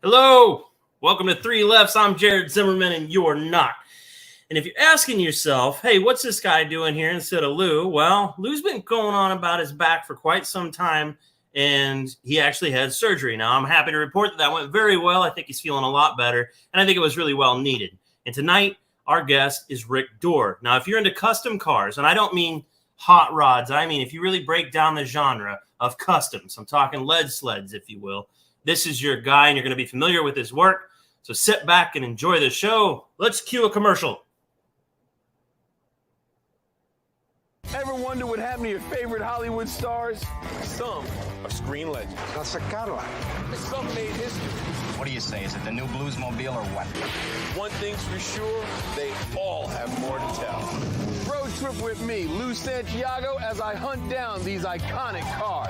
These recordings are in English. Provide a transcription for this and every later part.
Hello, welcome to Three Lefts. I'm Jared Zimmerman, and you're not. And if you're asking yourself, hey, what's this guy doing here instead of Lou? Well, Lou's been going on about his back for quite some time, and he actually had surgery. Now, I'm happy to report that went very well. I think he's feeling a lot better, and I think it was really well needed. And tonight, our guest is Rick Dore. Now, if you're into custom cars, and I don't mean hot rods, I mean if you really break down the genre of customs, I'm talking lead sleds, if you will, this is your guy, and you're going to be familiar with his work. So sit back and enjoy the show. Let's cue a commercial. Ever wonder what happened to your favorite Hollywood stars? Some are screen legends. That's a Cadillac. Some made history. What do you say? Is it the new Bluesmobile or what? One thing's for sure, they all have more to tell. Road trip with me, Lou Santiago, as I hunt down these iconic cars.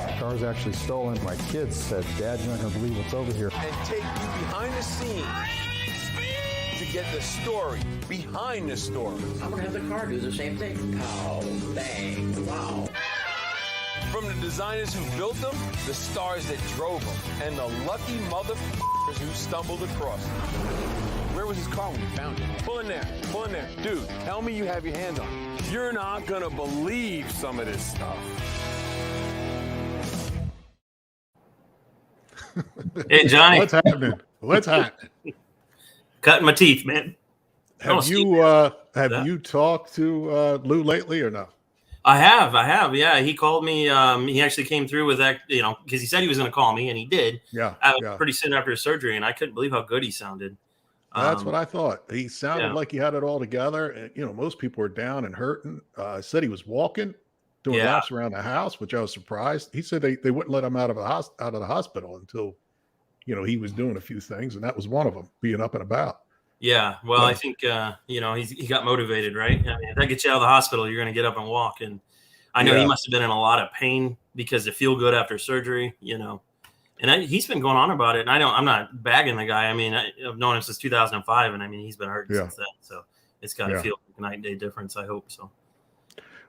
The car's actually stolen. My kids said, Dad, you're not going to believe what's over here. And take you behind the scenes to get the story behind the story. I'm gonna have the car do the same thing. Pow, bang, wow. From the designers who built them, the stars that drove them, and the lucky motherfuckers who stumbled across them. Where was his car when you found it? Pull in there, pull in there. Dude, tell me you have your hands on it. You're not gonna believe some of this stuff. Hey, Johnny. What's happening? What's happening? Cutting my teeth, man. Have you talked to Lou lately or no? I have. Yeah, he called me. He actually came through with that, because he said he was going to call me, and he did. Yeah. Pretty soon after his surgery, and I couldn't believe how good he sounded. That's what I thought. He sounded like he had it all together. And, most people were down and hurting. Said he was walking, doing laps around the house, which I was surprised. He said they wouldn't let him out of the hospital until, he was doing a few things, and that was one of them, being up and about. Yeah, well, I think, he got motivated, right? I mean, if that gets you out of the hospital, you're going to get up and walk. And I know he must have been in a lot of pain because to feel good after surgery, And he's been going on about it. And I'm not bagging the guy. I mean, I've known him since 2005, and I mean, he's been hurting since then. So it's got to feel like a night and day difference, I hope so.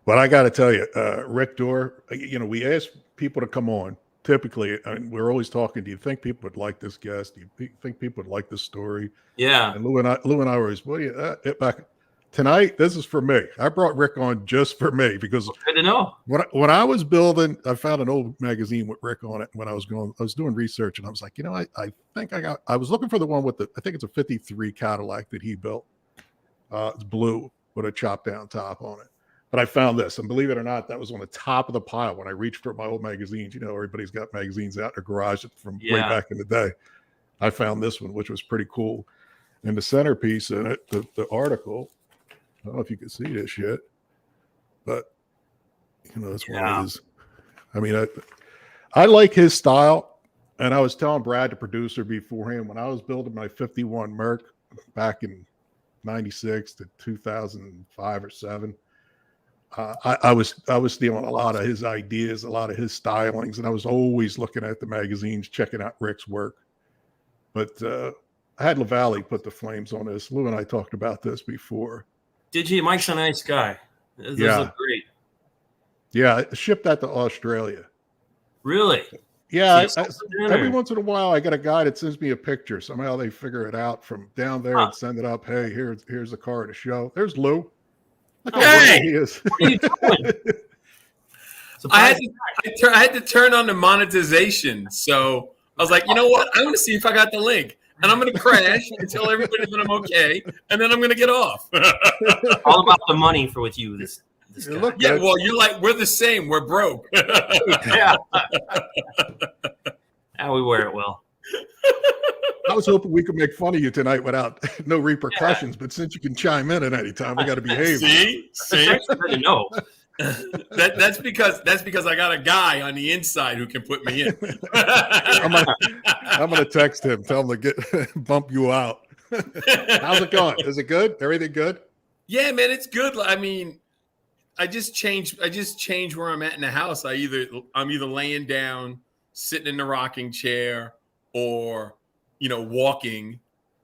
Well, I got to tell you, Rick Dore, we ask people to come on. Typically, we're always talking. Do you think people would like this guest? Do you think people would like this story? Yeah. And Lou and I were always, what do you back tonight? This is for me. I brought Rick on just for me because good to know. When I was building, I found an old magazine with Rick on it. When I was doing research, and I was like, I think I was looking for the one with I think it's a '53 Cadillac that he built. It's blue with a chopped down top on it. But I found this, and believe it or not, that was on the top of the pile when I reached for my old magazines. Everybody's got magazines out in their garage from way back in the day. I found this one, which was pretty cool. And the centerpiece in it, the article, I don't know if you can see this yet, but, that's one of his. I mean, I like his style. And I was telling Brad, the producer, beforehand, when I was building my 51 Merc back in 96 to 2005 or 7, I was stealing a lot of his ideas, a lot of his stylings, and I was always looking at the magazines, checking out Rick's work. But I had LaValle put the flames on this. Lou and I talked about this before. Did you? Mike's a nice guy. Those look great. Yeah, I shipped that to Australia. Really? Yeah. Every once in a while, I get a guy that sends me a picture. Somehow they figure it out from down there and send it up. Hey, here's the car to show. There's Lou. Look how he is. What are you doing? I had to turn on the monetization. So I was like, you know what? I'm going to see if I got the link. And I'm going to crash and tell everybody that I'm okay. And then I'm going to get off. All about the money for with you. This guy. Yeah, well, you're like, we're the same. We're broke. Yeah. How we wear it well. I was hoping we could make fun of you tonight without no repercussions, but since you can chime in at any time, we got to behave. See? No. That's because I got a guy on the inside who can put me in. I'm gonna text him, tell him to bump you out. How's it going? Is it good? Everything good? Yeah, man, it's good. I mean, I just changed where I'm at in the house. I'm either laying down, sitting in the rocking chair, or walking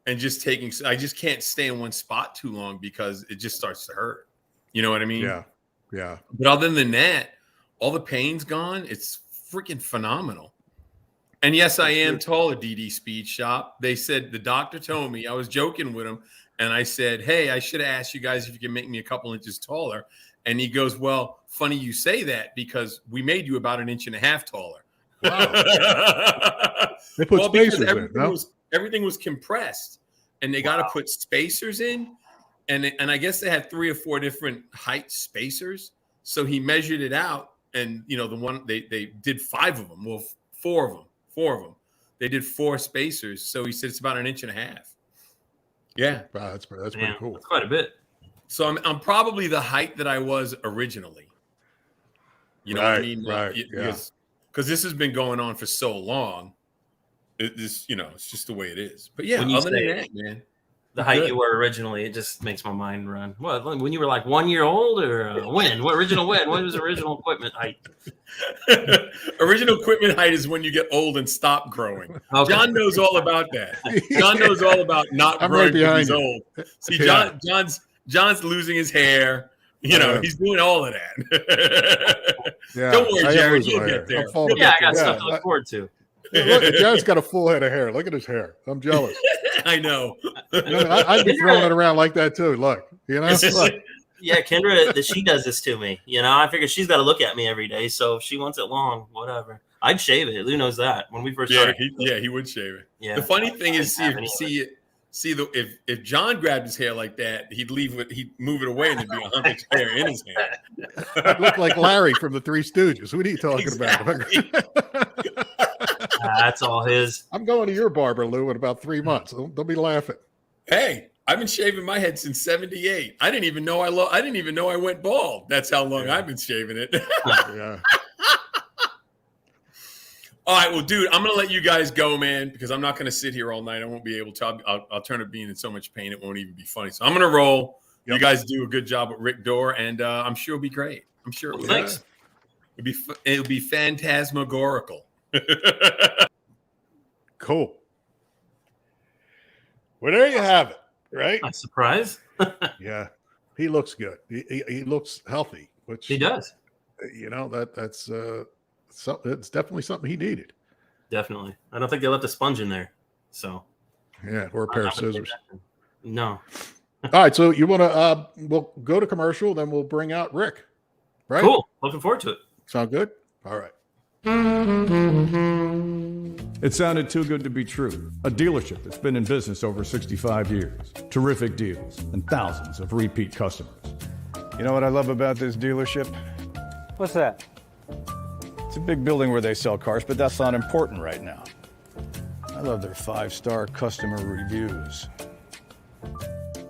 and just taking. I just can't stay in one spot too long because it just starts to hurt. You know what I mean? Yeah. But other than that, all the pain's gone. It's freaking phenomenal. And yes, I am taller, DD Speed Shop. They said, the doctor told me, I was joking with him, and I said, hey, I should have asked you guys if you can make me a couple inches taller. And he goes, well, funny you say that because we made you about 1.5 inches taller. Wow. They put spacers in. No? Everything was compressed, and they got to put spacers in. And I guess they had 3 or 4 different height spacers. So he measured it out, and the one they did 5 of them. Well, 4 of them. They did 4 spacers. So he said it's about 1.5 inches. Yeah, wow, that's pretty cool. That's quite a bit. So I'm probably the height that I was originally. You know what I mean? Right. Because this has been going on for so long. It's just the way it is. But yeah, other than that, man. The height you were originally, it just makes my mind run. What, when you were like 1 year old, or when? What original when? What was original equipment height? Original equipment height is when you get old and stop growing. Okay. John knows all about that. John knows all about not growing when he's old. See, John's losing his hair. He's doing all of that. Don't worry, Jared. You'll get there. I got stuff to look forward to. Look, Jared's got a full head of hair. Look at his hair. I'm jealous. I know. I'd be throwing it around like that too. Look, Look. Yeah, Kendra, she does this to me. I figure she's got to look at me every day. So if she wants it long, whatever. I'd shave it. Lou knows that. When we first started. He would shave it. Yeah. The funny thing is, if John grabbed his hair like that, he'd move it away and there'd be a hump of hair in his hair. I'd look like Larry from the Three Stooges. What are you talking about? That's all his. I'm going to your barber, Lou, in about 3 months. They'll be laughing. Hey, I've been shaving my head since '78. I didn't even know I went bald. That's how long I've been shaving it. Yeah. All right, well, dude, I'm gonna let you guys go, man, because I'm not gonna sit here all night. I won't be able to. I'll turn up being in so much pain it won't even be funny. So I'm gonna roll. Yep. You guys do a good job with Rick Dore, and I'm sure it'll be great. I'm sure it will. Thanks. It'll be phantasmagorical. Cool. Well, there you have it. Right? A surprise. Yeah, he looks good. He looks healthy, which he does. That's it's definitely something he needed. Definitely. I don't think they left a sponge in there. So. Yeah, or a pair of scissors. No. All right, so you want to? We'll go to commercial, then we'll bring out Rick. Right? Cool. Looking forward to it. Sound good? All right. It sounded too good to be true. A dealership that's been in business over 65 years. Terrific deals and thousands of repeat customers. You know what I love about this dealership? What's that? It's a big building where they sell cars, but that's not important right now. I love their 5-star customer reviews.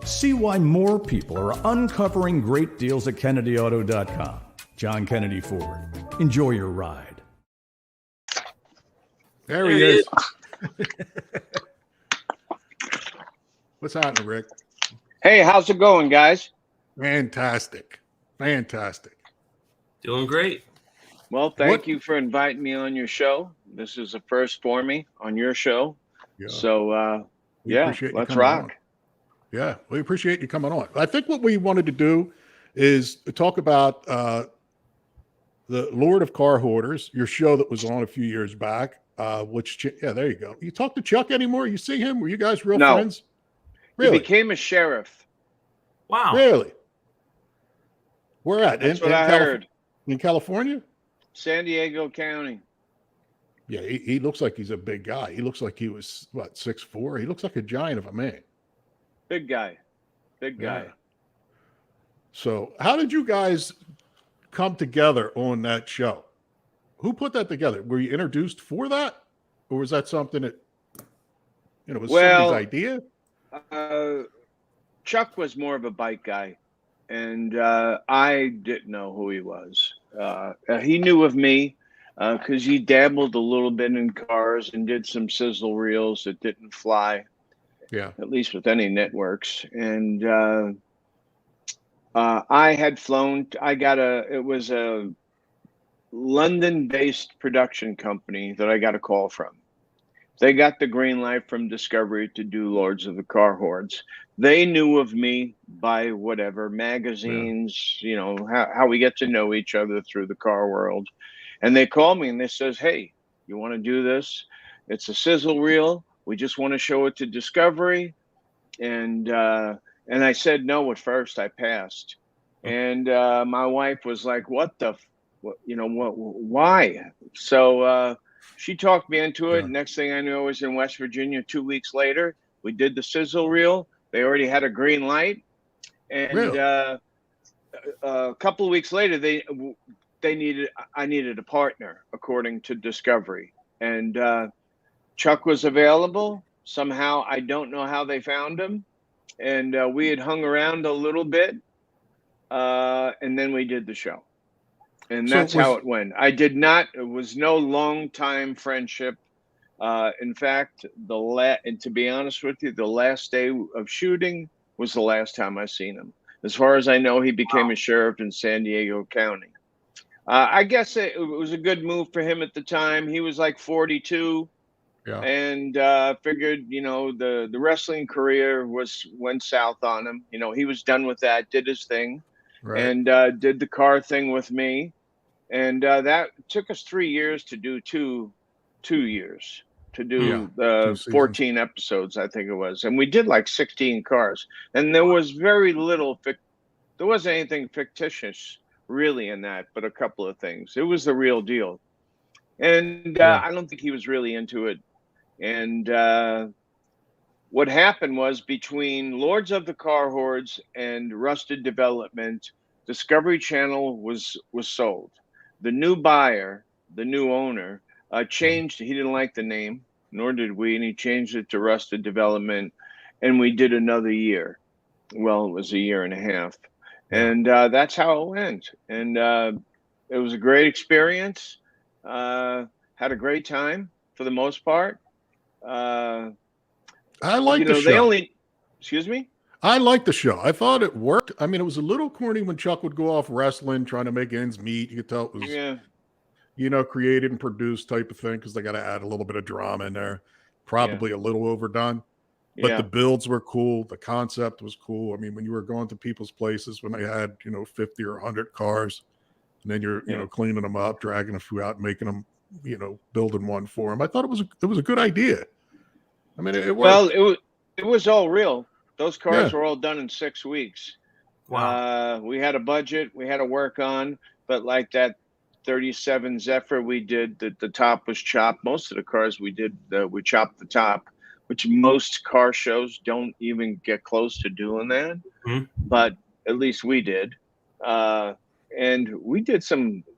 See why more people are uncovering great deals at KennedyAuto.com. John Kennedy Ford. Enjoy your ride. There he is. What's happening, Rick? Hey, how's it going, guys? Fantastic. Doing great. Well, thank you for inviting me on your show. This is a first for me on your show. Yeah. So, let's rock. On. Yeah, we appreciate you coming on. I think what we wanted to do is talk about the Lord of Car Hoarders, your show that was on a few years back. There you go. You talk to Chuck anymore? You see him? Were you guys real friends? Really? He became a sheriff. Wow. Really? Where at? That's what I heard. In California? San Diego County. Yeah, he looks like he's a big guy. He looks like he was, 6'4"? He looks like a giant of a man. Big guy. Yeah. So how did you guys come together on that show? Who put that together? Were you introduced for that? Or was that something that, was somebody's idea? Chuck was more of a bike guy, and I didn't know who he was. He knew of me because he dabbled a little bit in cars and did some sizzle reels that didn't fly. Yeah. At least with any networks. And I had flown. It was a London-based production company that I got a call from. They got the green light from Discovery to do Lords of the Car Hordes. They knew of me by whatever magazines, how we get to know each other through the car world. And they called me and they says, "Hey, you want to do this?" It's a sizzle reel. We just want to show it to Discovery. And I said no at first. I passed. And my wife was like, what the, why? So she talked me into it. Yeah. Next thing I knew, I was in West Virginia 2 weeks later. We did the sizzle reel. They already had a green light. And Really? A couple of weeks later, I needed a partner, according to Discovery. And Chuck was available. Somehow, I don't know how they found him. And we had hung around a little bit. And then we did the show. And that's how it went. It was no long time friendship. In fact, and to be honest with you, the last day of shooting was the last time I seen him. As far as I know, he became a sheriff in San Diego County. I guess it was a good move for him at the time. He was like 42. Yeah. And figured, the wrestling career went south on him. He was done with that, did his thing, Right. and did the car thing with me. And that took us 3 years to do 2 years to do 14 episodes, I think it was. And we did like 16 cars. And there was very little, there wasn't anything fictitious really in that, but a couple of things. It was the real deal. And I don't think he was really into it. And what happened was, between Lords of the Car Hordes and Rusted Development, Discovery Channel was sold. The new buyer, the new owner, changed. He didn't like the name, nor did we, and he changed it to Rusted Development, and we did another year. Well, it was a year and a half. And that's how it went. And it was a great experience. Had a great time for the most part. I like the show. Excuse me? I like the show. I thought it worked. I mean, it was a little corny when Chuck would go off wrestling, trying to make ends meet. You could tell it was, created and produced type of thing, because they got to add a little bit of drama in there. Probably a little overdone. But the builds were cool. The concept was cool. I mean, when you were going to people's places, when they had, 50 or 100 cars, and then you're, cleaning them up, dragging a few out, and making them, building one for them. I thought it was a good idea. I mean, it worked. Well, it was all real. Those cars were all done in 6 weeks. Wow. We had a budget we had to work on, but like that 37 Zephyr we did, the top was chopped. Most of the cars we did, we chopped the top, which most car shows don't even get close to doing that. Mm-hmm. But at least we did. And we did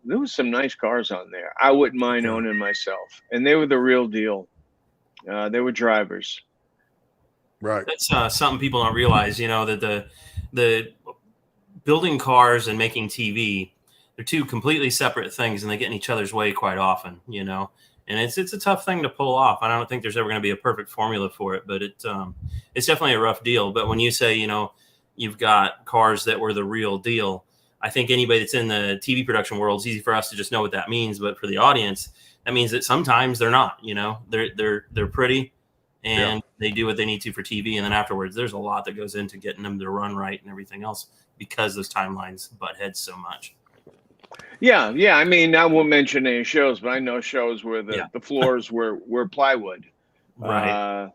there was some nice cars on there. I wouldn't mind owning myself. And they were the real deal. They were drivers. Right. That's something people don't realize, that the building cars and making TV, they're two completely separate things, and they get in each other's way quite often, and it's a tough thing to pull off. I don't think there's ever going to be a perfect formula for it, but it's definitely a rough deal. But when you say, you've got cars that were the real deal, I think anybody that's in the TV production world, it's easy for us to just know what that means. But for the audience, that means that sometimes they're not, they're pretty, and they do what they need to for TV. And then afterwards, there's a lot that goes into getting them to run right and everything else, because those timelines butt heads so much. Yeah. I mean, I won't mention any shows, but I know shows where the floors were plywood. Right.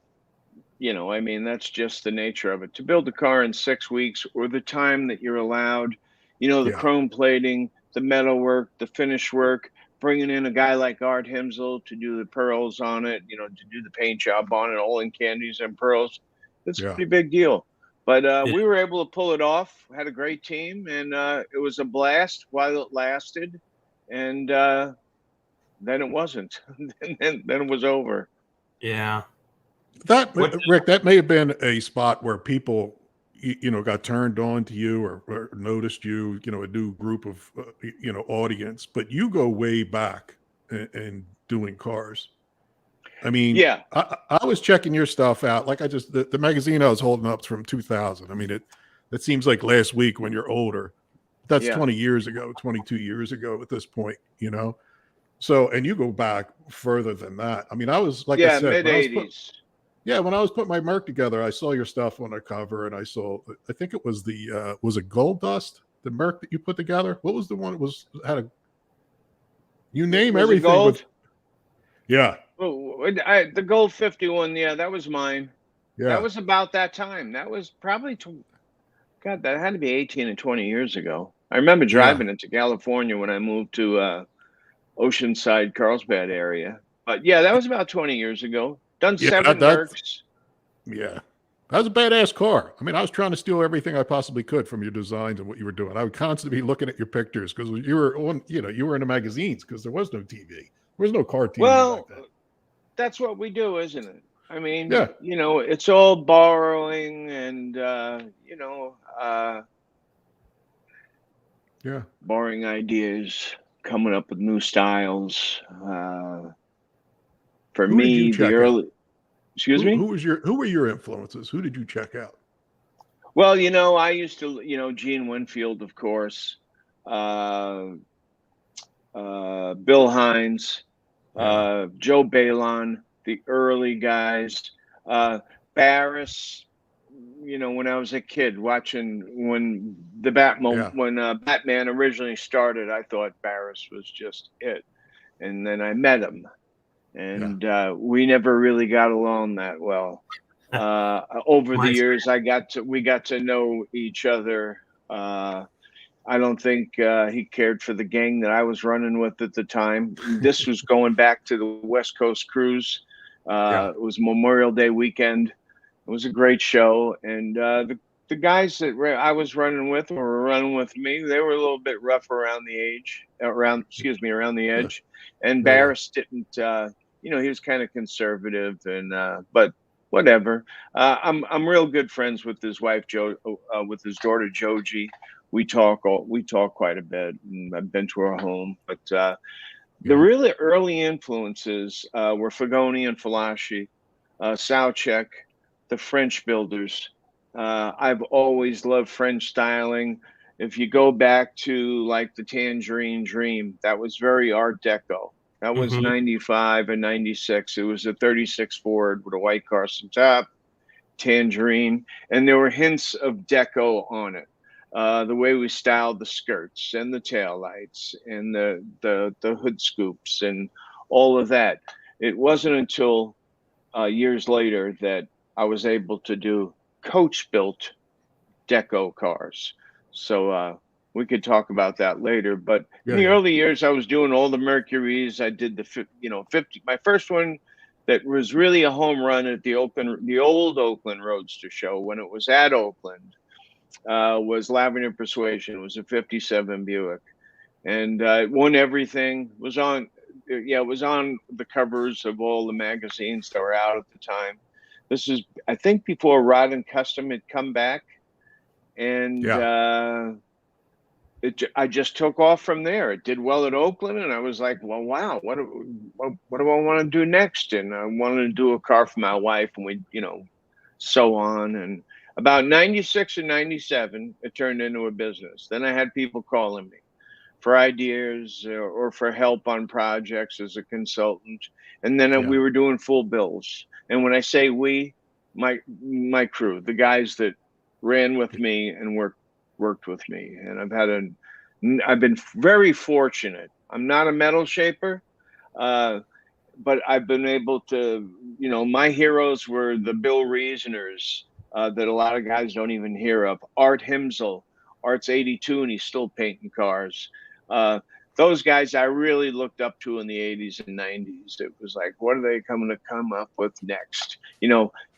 I mean, that's just the nature of it. To build a car in 6 weeks, or the time that you're allowed, the chrome plating, the metal work, the finish work, bringing in a guy like Art Himsel to do the pearls on it, to do the paint job on it, all in candies and pearls. It's a pretty big deal. But we were able to pull it off, had a great team, and it was a blast while it lasted. And then it wasn't. then it was over. Yeah. Rick, that may have been a spot where people, got turned on to you or noticed you, a new group of, audience. But you go way back in doing cars. I mean, I was checking your stuff out. Like the magazine I was holding up from 2000. I mean, it seems like last week when you're older. That's 20 years ago, 22 years ago at this point, So, and you go back further than that. I mean, I was, like I said, mid-80s. when I was putting my Merc together, I saw your stuff on the cover, and I think it was was it Gold Dust, the Merc that you put together? What was the one that you name Was it everything gold? The Gold 51, yeah, that was mine. Yeah. That was about that time. That was probably, God, that had to be 18 and 20 years ago. I remember driving it to California when I moved to Oceanside, Carlsbad area. But yeah, that was about 20 years ago. Done Yeah, 7 Mercs. Yeah. That was a badass car. I mean, I was trying to steal everything I possibly could from your designs and what you were doing. I would constantly be looking at your pictures because you were on, you were in the magazines because there was no TV. There was no car TV Well, back then. that's what we do, isn't it? I mean, Yeah. it's all borrowing and, Yeah. borrowing ideas, coming up with new styles. For Who did you me, check the out? early, excuse me? Who were your influences? Who did you check out? Well, I used to, Gene Winfield, of course, Bill Hines, Joe Balon, the early guys, Barris. When I was a kid watching when Batman originally started, I thought Barris was just it, and then I met him, and we never really got along that well. Over the years, we got to know each other. I don't think he cared for the gang that I was running with at the time. This was going back to the West Coast cruise. It was Memorial Day weekend. It was a great show, and the guys that I was running with or were running with me, they were a little bit rough around the edge. And Barris didn't, he was kind of conservative, and but whatever. I'm real good friends with his wife with his daughter Joji. We talk quite a bit, and I've been to her home. But the really early influences were Fagoni and Falaschi, Sauchek, the French builders. I've always loved French styling. If you go back to like the Tangerine Dream, that was very Art Deco. That was 95 and 96. It was a 36 Ford with a white Carson top, Tangerine, and there were hints of Deco on it. The way we styled the skirts and the taillights and the hood scoops and all of that. It wasn't until years later that I was able to do coach-built Deco cars. So we could talk about that later. But in the early years, I was doing all the Mercuries. I did the 50. My first one that was really a home run at the old Oakland Roadster show when it was at Oakland was Lavender Persuasion. It was a 57 Buick, and it won everything. It was on the covers of all the magazines that were out at the time. This is, I think, before Rod and Custom had come back, and I just took off from there. It did well at Oakland, and I was like, well, wow, what do I want to do next? And I wanted to do a car for my wife, and we, so on. And about 96 and 97, it turned into a business. Then I had people calling me for ideas or for help on projects as a consultant. And then we were doing full bills. And when I say we, my crew, the guys that ran with me and worked with me. And I've been very fortunate. I'm not a metal shaper, but I've been able to, my heroes were the Bill Reasoners that a lot of guys don't even hear of. Art Himsel. Art's 82 and he's still painting cars. Those guys I really looked up to in the 80s and 90s. It was like, what are they coming to come up with next?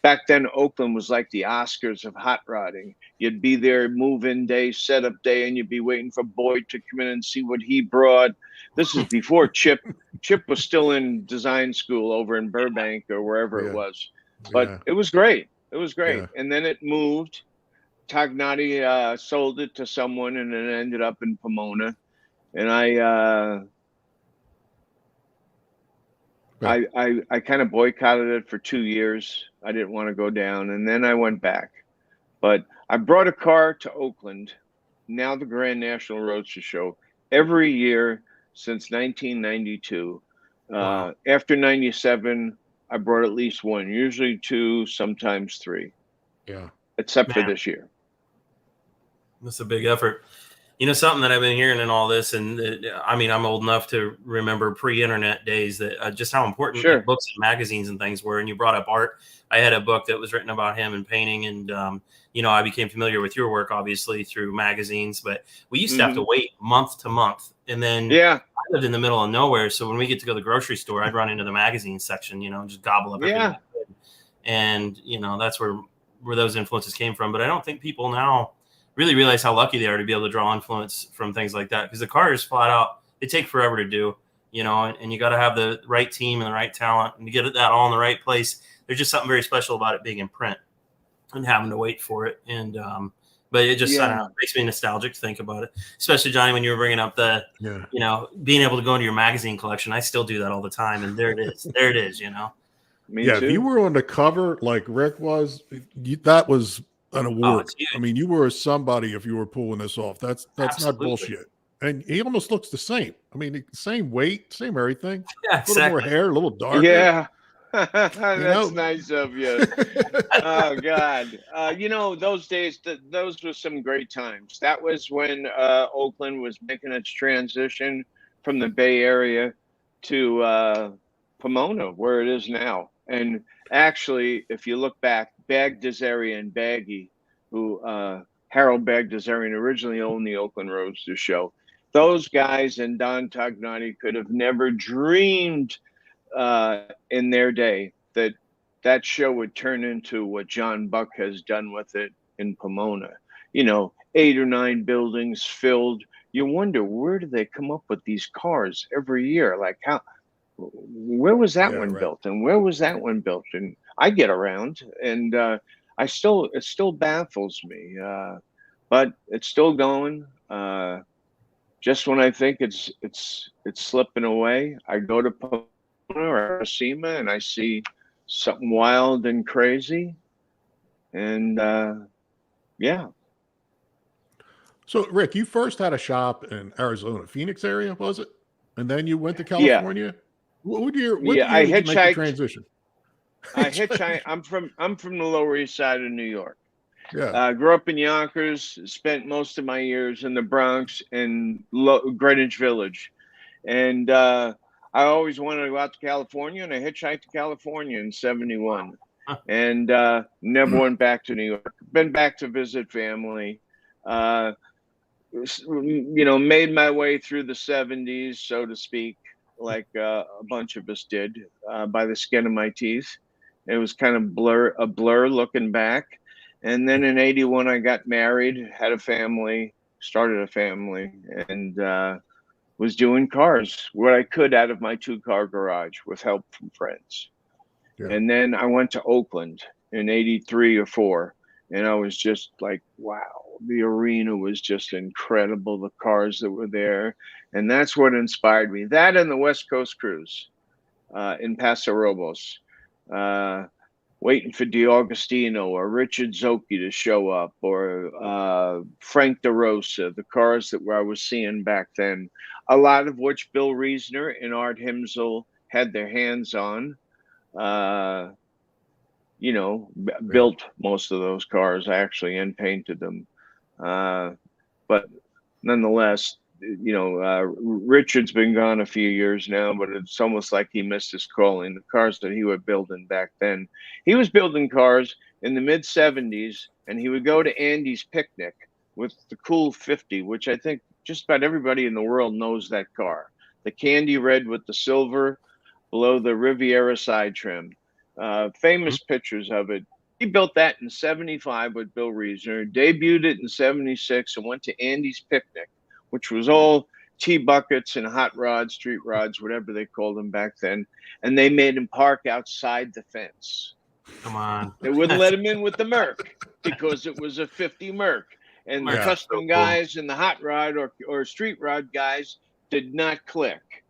Back then, Oakland was like the Oscars of hot rodding. You'd be there move-in day, setup day, and you'd be waiting for Boyd to come in and see what he brought. This is before Chip. Chip was still in design school over in Burbank or wherever it was. But it was great. It was great. Yeah. And then it moved. Tognati sold it to someone, and it ended up in Pomona. And I kind of boycotted it for 2 years. I didn't want to go down, and then I went back. But I brought a car to Oakland, now the Grand National Roadster Show, every year since 1992. Wow. After 97, I brought at least one, usually 2, sometimes 3. Yeah. Except for this year. That's a big effort. Something that I've been hearing in all this, and I mean, I'm old enough to remember pre-internet days that just how important books and magazines and things were. And you brought up art. I had a book that was written about him and painting, and I became familiar with your work obviously through magazines. But we used to have to wait month to month, and then I lived in the middle of nowhere, so when we get to go to the grocery store, I'd run into the magazine section, and just gobble up everything. And that's where those influences came from. But I don't think people now really realize how lucky they are to be able to draw influence from things like that, because the cars flat out, they take forever to do, and you got to have the right team and the right talent, and to get that all in the right place. There's just something very special about it being in print and having to wait for it. And but it just makes me nostalgic to think about it, especially Johnny, when you were bringing up the being able to go into your magazine collection. I still do that all the time, and there it is. Me too. If you were on the cover like Rick was, that was an award. I mean, you were somebody if you were pulling this off. That's not bullshit. And he almost looks the same. I mean, same weight, same everything. Yeah, a little more hair, a little darker. Yeah. That's nice of you. Oh God. Those days, those were some great times. That was when Oakland was making its transition from the Bay Area to Pomona, where it is now. And actually, if you look back, Bagdasarian Baggy, who Harold Bagdasarian originally owned the Oakland Roadster show, those guys and Don Tognati could have never dreamed in their day that show would turn into what John Buck has done with it in Pomona. 8 or 9 buildings filled. You wonder, where do they come up with these cars every year? Like where was that one built, and where was that one built? And I get around, and it still baffles me, but it's still going. Just when I think it's slipping away, I go to Pomona or Acima and I see something wild and crazy, and So, Rick, you first had a shop in Arizona, Phoenix area, was it? And then you went to California. Yeah. What year did you make the transition? I hitchhiked. I'm from the Lower East Side of New York. Yeah. Grew up in Yonkers. Spent most of my years in the Bronx and Greenwich Village, and I always wanted to go out to California, and I hitchhiked to California in '71, and never went back to New York. Been back to visit family. Made my way through the '70s, so to speak, like a bunch of us did, by the skin of my teeth. It was kind of a blur looking back. And then in '81, I got married, had a family, started a family, and was doing cars, what I could out of my 2-car garage with help from friends. Yeah. And then I went to Oakland in '83 or '84, and I was just like, wow, the arena was just incredible, the cars that were there. And that's what inspired me. That and the West Coast Cruise in Paso Robles, waiting for DiAugustino or Richard Zocchi to show up, or Frank DeRosa, the cars that I was seeing back then, a lot of which Bill Reisner and Art Himsel had their hands on. Built most of those cars actually and painted them. But nonetheless, Richard's been gone a few years now, but it's almost like he missed his calling. The cars that he was building back then, he was building cars in the mid '70s, and he would go to Andy's Picnic with the Cool 50, which I think just about everybody in the world knows that car. The candy red with the silver below the Riviera side trim. Famous pictures of it. He built that in '75 with Bill Reisner, debuted it in '76, and went to Andy's Picnic, which was all T-buckets and hot rods, street rods, whatever they called them back then. And they made him park outside the fence. Come on. They wouldn't let him in with the Merc because it was a '50 Merc. And the custom guys and the hot rod or street rod guys did not click.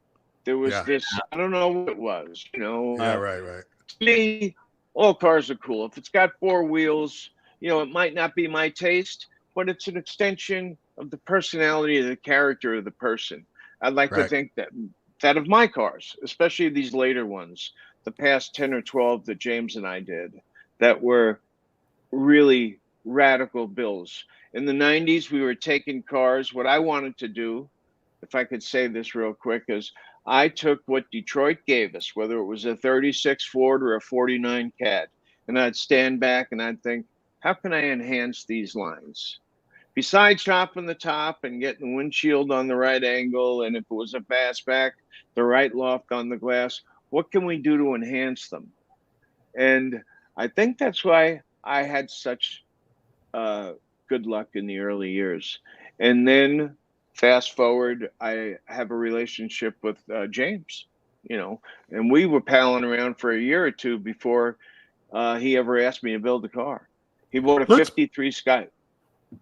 There was this, I don't know what it was, right. To me, all cars are cool. If it's got 4 wheels, it might not be my taste, but it's an extension of the personality of the character of the person. I'd like to think that of my cars, especially these later ones, the past 10 or 12 that James and I did, that were really, radical builds. In the 90s, we were taking cars. What I wanted to do, if I could say this real quick, is I took what Detroit gave us, whether it was a 36 Ford or a 49 Cad, and I'd stand back and I'd think, how can I enhance these lines? Besides chopping the top and getting the windshield on the right angle, and if it was a fastback, the right loft on the glass, what can we do to enhance them? And I think that's why I had such good luck in the early years. And then fast forward, I have a relationship with James, and we were palling around for a year or two before he ever asked me to build a car. He bought a 53 Sky.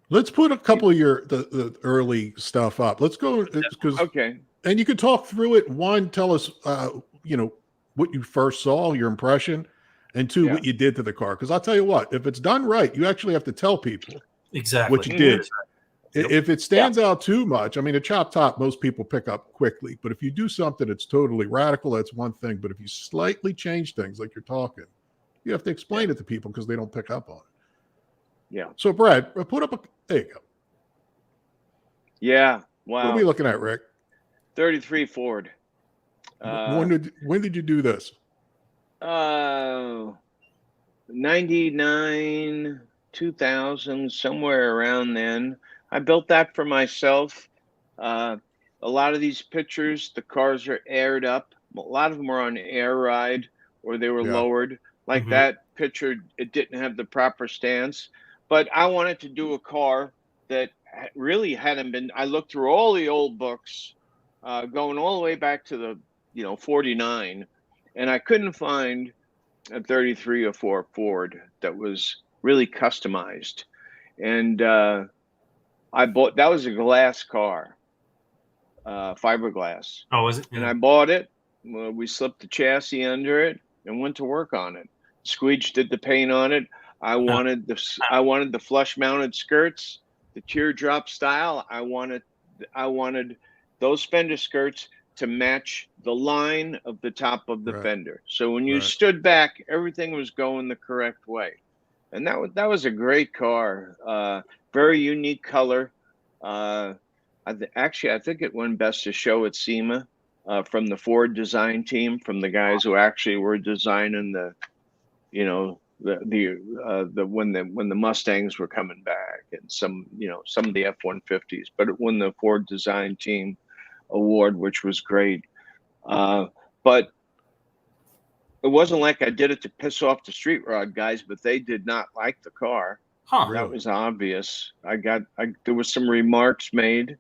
Let's put a couple of the early stuff up. Let's go because okay. And you could talk through it. One, tell us what you first saw, your impression, and two, what you did to the car. Because I'll tell you what, if it's done right, you actually have to tell people exactly what you did. If it stands out too much, I mean, a chop top, most people pick up quickly. But if you do something that's totally radical, that's one thing. But if you slightly change things like you're talking, you have to explain it to people because they don't pick up on it. Yeah. So, Brad, put up there you go. Yeah. Wow. What are we looking at, Rick? 33 Ford. When did you do this? 99, 2000, somewhere around then. I built that for myself. A lot of these pictures, the cars are aired up. A lot of them are on air ride or they were lowered. Like that picture, it didn't have the proper stance. But I wanted to do a car that really hadn't been. I looked through all the old books, going all the way back to the 49, and I couldn't find a 33 or 4 Ford that was really customized. And I bought, that was a glass car, fiberglass. Oh, was it? Yeah. And I bought it. We slipped the chassis under it and went to work on it. Squeege did the paint on it. I wanted the flush mounted skirts, the teardrop style. I wanted those fender skirts to match the line of the top of the fender. So when you stood back, everything was going the correct way. And that was a great car. Very unique color. I think it won Best of Show at SEMA from the Ford design team, from the guys who actually were designing when the Mustangs were coming back and some of the F-150s, but it won the Ford design team award, which was great. But it wasn't like I did it to piss off the street rod guys, but they did not like the car. That was obvious. There was some remarks made,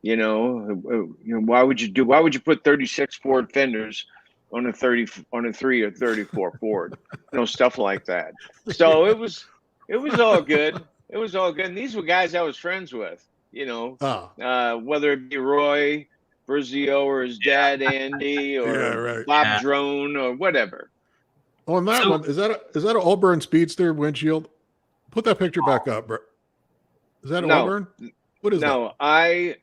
why would you put 36 Ford fenders on a 3 or 34 Ford, stuff like that. So it was all good. It was all good. And these were guys I was friends with, whether it be Roy Berzio or his dad, Andy, or Bob Drone or whatever. On that one, is that an Auburn Speedster windshield? Put that picture back up, bro. Is that Auburn? What is that?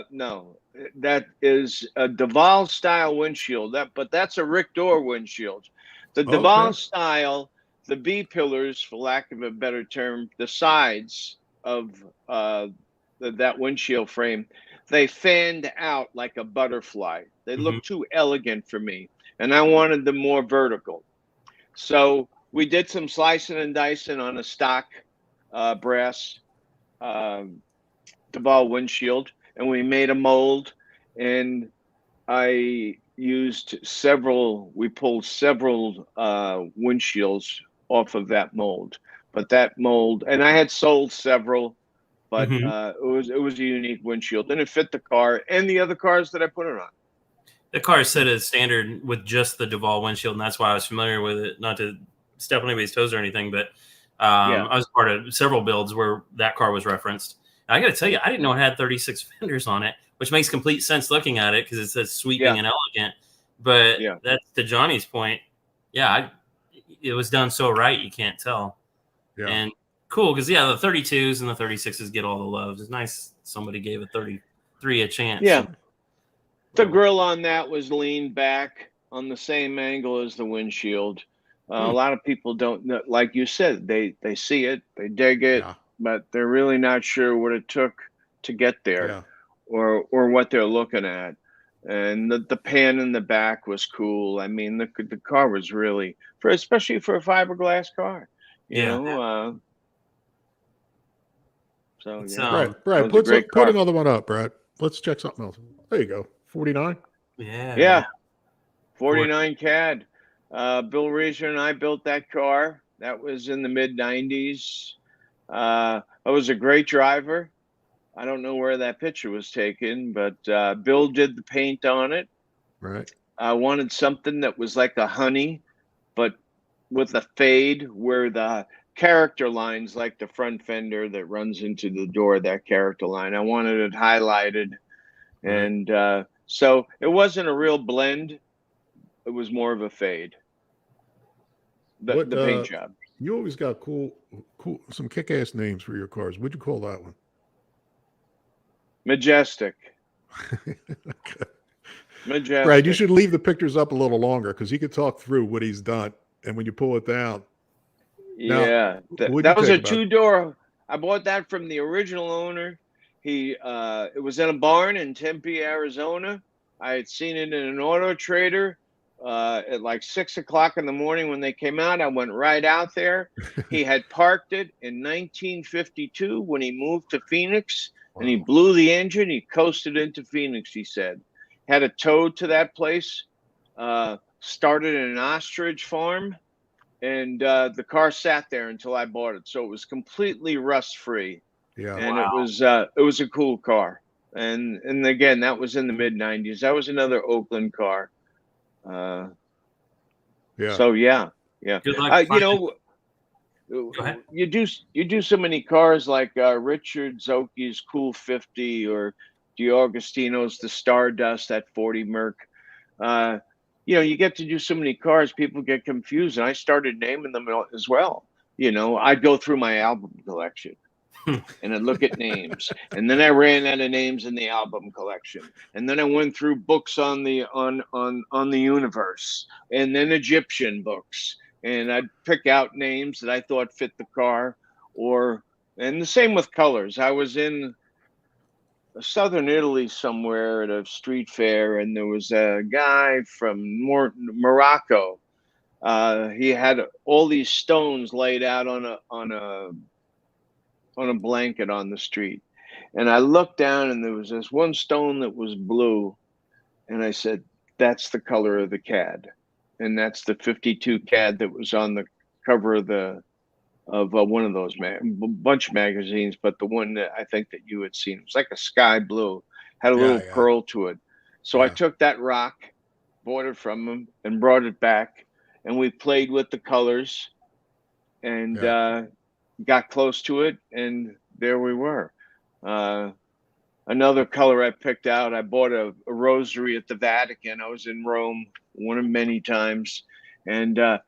No. That is a Duval style windshield. But that's a Rick Dore windshield. The Duval style, the B pillars, for lack of a better term, the sides of that windshield frame, they fanned out like a butterfly. They looked too elegant for me, and I wanted them more vertical. So we did some slicing and dicing on a stock brass Duval windshield, and we made a mold, and I used we pulled several windshields off of that mold. But that mold, and I had sold several, but it was a unique windshield, and it fit the car and the other cars that I put it on. The car is set as standard with just the Duval windshield, and that's why I was familiar with it. Not to step on anybody's toes or anything, but I was part of several builds where that car was referenced. And I got to tell you, I didn't know it had 36 fenders on it, which makes complete sense looking at it because it says sweeping and elegant. But that's to Johnny's point. Yeah, it was done so right, you can't tell. Yeah. And cool, because, the 32s and the 36s get all the loves. It's nice somebody gave a 33 a chance. Yeah. The grill on that was leaned back on the same angle as the windshield. A lot of people don't know, like you said, they see it, they dig it, but they're really not sure what it took to get there, or what they're looking at. And the pan in the back was cool. I mean, the car was really, especially for a fiberglass car, you know. So Brad, put another one up, Brad. Let's check something else. There you go. 49. Yeah. 49 CAD. Bill Reeser and I built that car. That was in the mid 90s. I was a great driver. I don't know where that picture was taken, but Bill did the paint on it. Right. I wanted something that was like a honey, but with a fade where the character lines, like the front fender that runs into the door, that character line, I wanted it highlighted. And so it wasn't a real blend. It was more of a fade. The paint job. You always got cool, some kick-ass names for your cars. What'd you call that one? Majestic. Okay. Majestic. Brad, you should leave the pictures up a little longer because he could talk through what he's done. And when you pull it down. Yeah. That was a 2-door. I bought that from the original owner. It was in a barn in Tempe, Arizona. I had seen it in an auto trader at like 6 o'clock in the morning when they came out. I went right out there. He had parked it in 1952 when he moved to Phoenix. And he blew the engine. He coasted into Phoenix, he said. Had a tow to that place. Started in an ostrich farm. And the car sat there until I bought it. So it was completely rust-free. Yeah. And it was a cool car. And again, that was in the mid-90s. That was another Oakland car. So, yeah. Good luck. You know, you do so many cars like Richard Zoki's Cool 50 or DiAugustino's the Stardust at 40 Merc. You know, you get to do so many cars, people get confused, and I started naming them as well. You know, I'd go through my album collection and I'd look at names, and then I ran out of names in the album collection, and then I went through books on the universe, and then Egyptian books. And I'd pick out names that I thought fit the car, and the same with colors. I was in southern Italy somewhere at a street fair, and there was a guy from Morocco. He had all these stones laid out on a blanket on the street, and I looked down, and there was this one stone that was blue, and I said, "That's the color of the CAD." And that's the 52 CAD that was on the cover of one of those bunch of magazines, but the one that I think that you had seen, it was like a sky blue, had a little pearl to it. So I took that rock, bought it from him, and brought it back, and we played with the colors, and got close to it, and there we were. Another color I picked out, I bought a rosary at the Vatican. I was in Rome one of many times, and I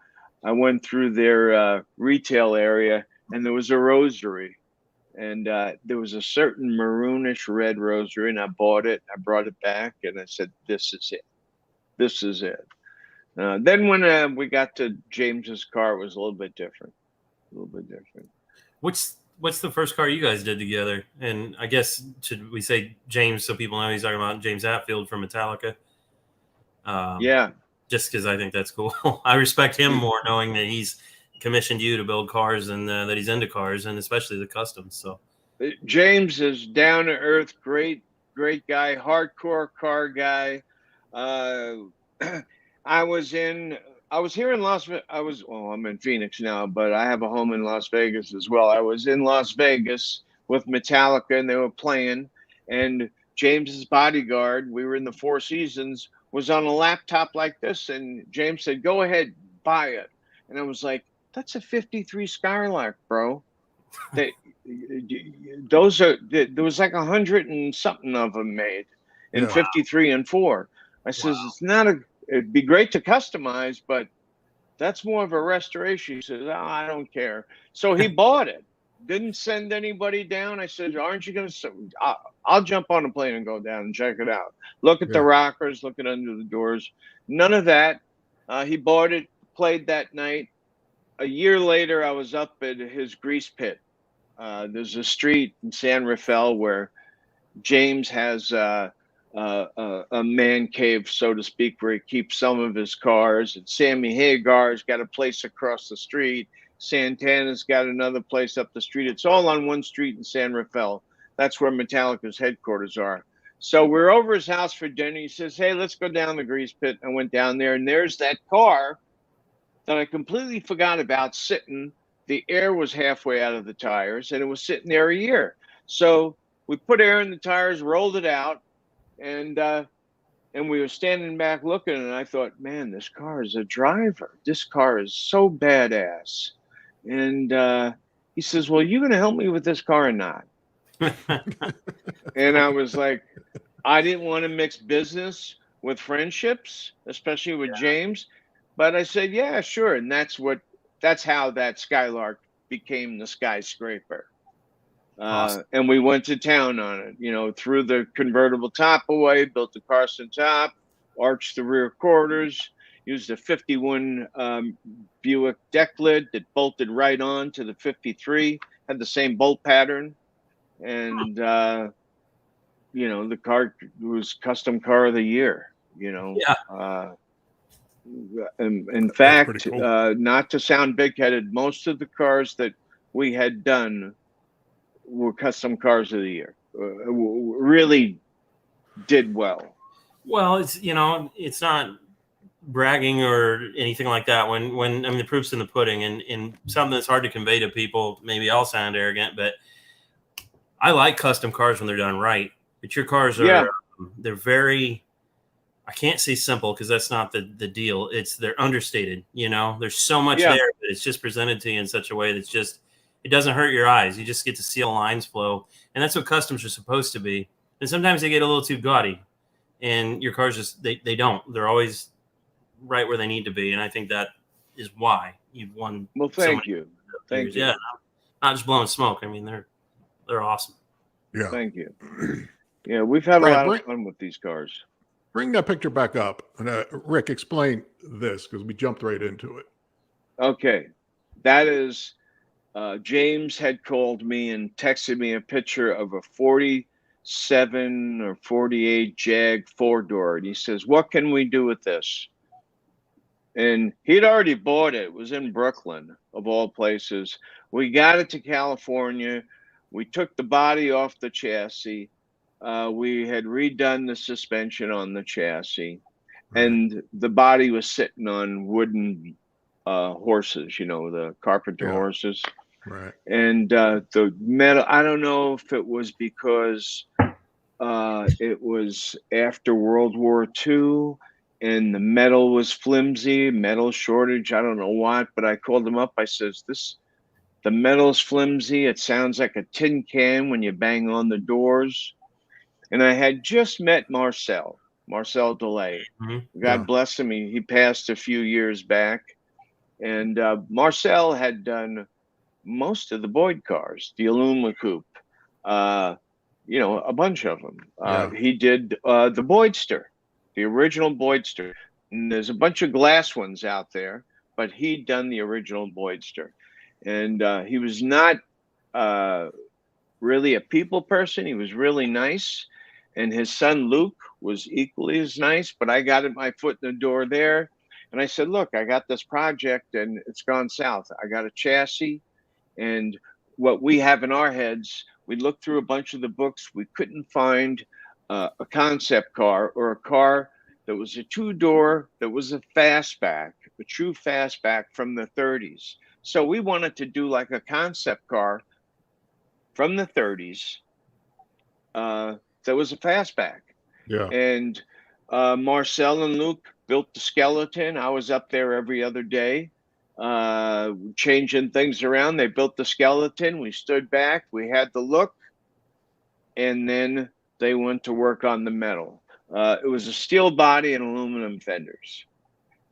went through their retail area, and there was a rosary, and there was a certain maroonish red rosary, and I bought it. I brought it back, and I said, "This is it. This is it." Then when we got to James's car, it was a little bit different. What's the first car you guys did together? And I guess, should we say James so people know he's talking about James Hatfield from Metallica? Just because I think that's cool. I respect him more knowing that he's commissioned you to build cars and that he's into cars, and especially the customs. So James is down to earth, great guy, hardcore car guy. I was here in Las Vegas. I'm in Phoenix now, but I have a home in Las Vegas as well. I was in Las Vegas with Metallica, and they were playing, and James's bodyguard, we were in the Four Seasons, was on a laptop like this, and James said, "Go ahead, buy it." And I was like, "That's a 53 Skylark, bro." There was like 100 and something of them made in 53 and 4. I says, it'd be great to customize, but that's more of a restoration. He says, "Oh, I don't care." So he bought it, didn't send anybody down. I said, "Aren't you going to?" I'll jump on a plane and go down and check it out. Look at the rockers, look at under the doors. None of that. He bought it, played that night. A year later, I was up at his grease pit. There's a street in San Rafael where James has a man cave, so to speak, where he keeps some of his cars. And Sammy Hagar's got a place across the street. Santana's got another place up the street. It's all on one street in San Rafael. That's where Metallica's headquarters are. So we're over his house for dinner. He says, hey, let's go down the grease pit. I went down there, and there's that car that I completely forgot about sitting. The air was halfway out of the tires, and it was sitting there a year. So we put air in the tires, rolled it out, and we were standing back looking, and I thought, man, this car is a driver. This car is so badass. And he says, well, you going to help me with this car or not? And I was like, I didn't want to mix business with friendships, especially with James. But I said, yeah, sure. And that's how that Skylark became the skyscraper. Awesome. And we went to town on it, you know, threw the convertible top away, built the Carson top, arched the rear quarters, used a 51 Buick deck lid that bolted right on to the 53, had the same bolt pattern. And, you know, the car was custom car of the year, you know. Yeah. In fact, cool. Not to sound big-headed, most of the cars that we had done were custom cars of the year. Really did well. Well, it's, you know, it's not bragging or anything like that. When I mean, the proof's in the pudding, and something that's hard to convey to people. Maybe I'll sound arrogant, but I like custom cars when they're done right. But your cars are, they're very, I can't say simple because that's not the deal. They're understated. You know, there's so much there, but it's just presented to you in such a way that's just, it doesn't hurt your eyes. You just get to see all the lines flow, and that's what customs are supposed to be. And sometimes they get a little too gaudy, and your cars just they don't. They're always right where they need to be, and I think that is why you've won. Well, thank you. Thank you. Yeah, not just blowing smoke. I mean, they're awesome. Yeah. Thank you. Yeah, we've had a lot of fun with these cars. Bring that picture back up. And Rick, explain this because we jumped right into it. Okay. That is, James had called me and texted me a picture of a 47 or 48 Jag 4-door. And he says, what can we do with this? And he'd already bought it. It was in Brooklyn, of all places. We got it to California. We took the body off the chassis. We had redone the suspension on the chassis, and the body was sitting on wooden horses, you know, the carpenter horses. Right. And the metal, I don't know if it was because it was after World War II and the metal was flimsy, metal shortage. I don't know what, but I called him up. I says, the metal's flimsy. It sounds like a tin can when you bang on the doors. And I had just met Marcel DeLay. Mm-hmm. God bless him. He passed a few years back. And Marcel had done most of the Boyd cars, the Illuma Coupe, you know, a bunch of them. He did the Boydster, the original Boydster. And there's a bunch of glass ones out there, but he'd done the original Boydster. And he was not really a people person. He was really nice. And his son, Luke, was equally as nice. But I got my foot in the door there. And I said, look, I got this project and it's gone south. I got a chassis. And what we have in our heads, we looked through a bunch of the books. We couldn't find a concept car or a car that was a 2-door, that was a fastback, a true fastback from the 30s. So we wanted to do like a concept car from the 30s that was a fastback. Yeah. And Marcel and Luke built the skeleton. I was up there every other day changing things around. They built the skeleton. We stood back. We had the look. And then they went to work on the metal. It was a steel body and aluminum fenders.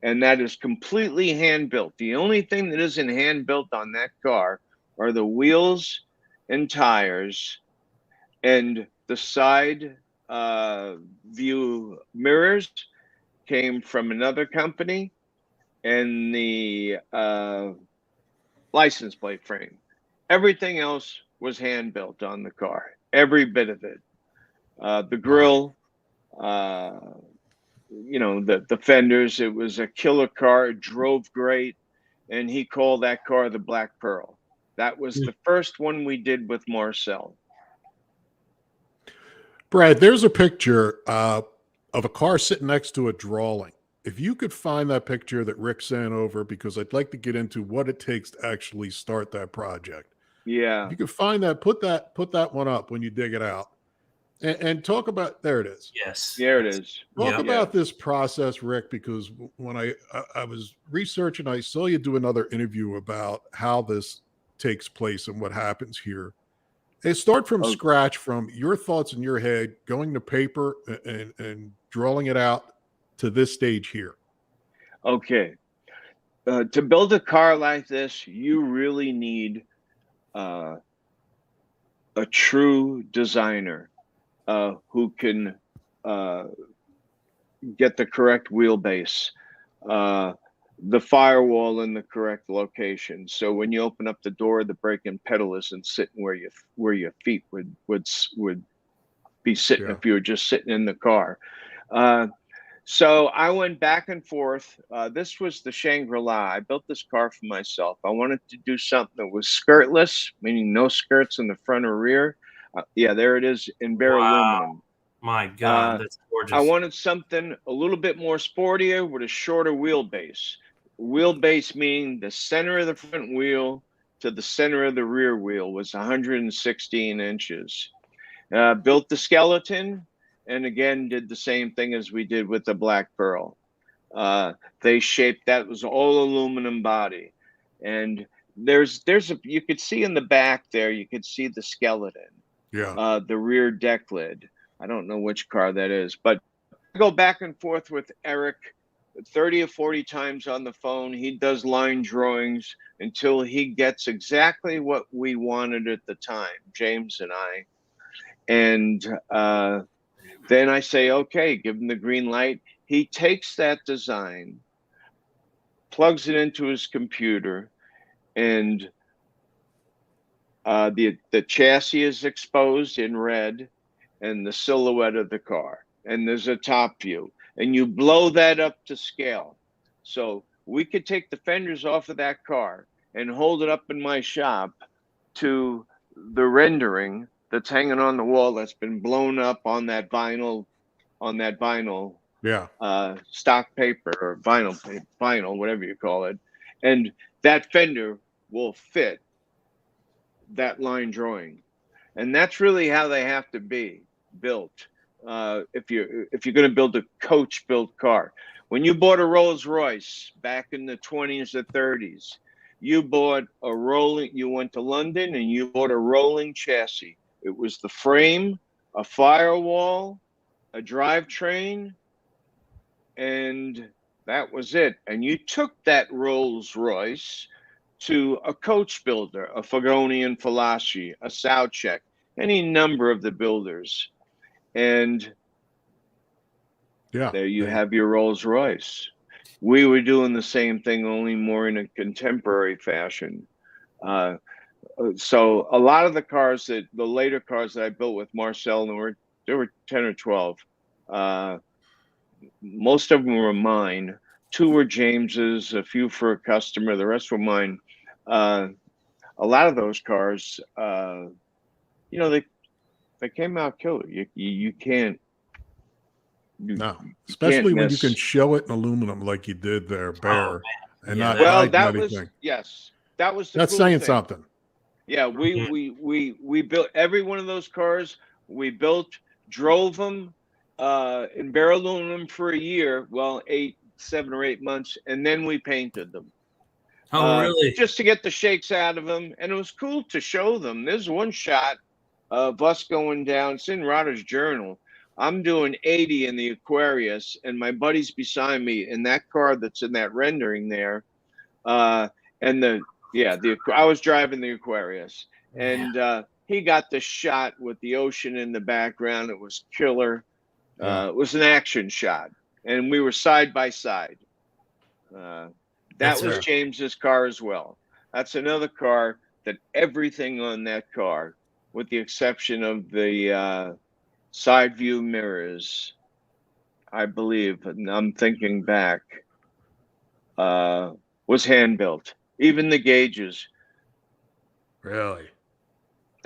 And that is completely hand-built. The only thing that isn't hand-built on that car are the wheels and tires and the side view mirrors came from another company. and the license plate frame. Everything else was hand built on the car. Every bit of it. The grill, the fenders. It was a killer car. It drove great, and he called that car the Black Pearl. That was the first one we did with Marcel. Brad, there's a picture of a car sitting next to a drawing. If you could find that picture that Rick sent over, because I'd like to get into what it takes to actually start that project. Yeah. If you could find that, put that one up when you dig it out. And talk about, there it is. Yes. There it is. Talk about this process, Rick, because when I was researching, I saw you do another interview about how this takes place and what happens here. Hey, start from scratch, from your thoughts in your head, going to paper and drawing it out to this stage here. Okay. To build a car like this, you really need a true designer who can get the correct wheelbase, the firewall in the correct location. So when you open up the door, the brake and pedal isn't sitting where your feet would be sitting if you were just sitting in the car. So I went back and forth. This was the Shangri-La. I built this car for myself. I wanted to do something that was skirtless, meaning no skirts in the front or rear. Yeah, there it is in bare aluminum. My God, that's gorgeous. I wanted something a little bit more sportier with a shorter wheelbase. Wheelbase meaning the center of the front wheel to the center of the rear wheel was 116 inches. Built the skeleton, and again did the same thing as we did with the Black Pearl. They shaped, that was all aluminum body, and there's you could see in the back there, you could see the skeleton. Yeah. The rear deck lid. I don't know which car that is, but I go back and forth with Eric 30 or 40 times on the phone. He does line drawings until he gets exactly what we wanted at the time, James and I. And then I say, okay, give him the green light. He takes that design, plugs it into his computer, and the chassis is exposed in red and the silhouette of the car. And there's a top view. And you blow that up to scale. So we could take the fenders off of that car and hold it up in my shop to the rendering that's hanging on the wall that's been blown up on that vinyl, stock paper or vinyl, whatever you call it. And that fender will fit that line drawing. And that's really how they have to be built. If you're going to build a coach built car, when you bought a Rolls Royce back in the 20s or 30s, you went to London and you bought a rolling chassis. It was the frame, a firewall, a drivetrain, and that was it. And you took that Rolls Royce to a coach builder, a Fagoni and Falaschi, a Sauchek, any number of the builders. And there you have your Rolls Royce. We were doing the same thing, only more in a contemporary fashion. So a lot of the later cars that I built with Marcel, there were 10 or 12. Most of them were mine. 2 were James's, a few for a customer. The rest were mine. A lot of those cars, they came out killer. You can't. Especially when you can show it in aluminum like you did there, bare, and not hide anything. That's saying something. Yeah, we built every one of those cars. We drove them in bare aluminum for a year. Well, 7 or 8 months, and then we painted them. Oh, really? Just to get the shakes out of them, and it was cool to show them. There's one shot of us going down. It's in Rodder's journal. I'm doing 80 in the Aquarius, and my buddy's beside me in that car that's in that rendering there. I was driving the Aquarius, and he got the shot with the ocean in the background. It was killer. It was an action shot, and we were side by side. That That's was fair. James's car as well. That's another car that everything on that car, with the exception of the side view mirrors, I believe, and I'm thinking back, was hand built. Even the gauges, Really?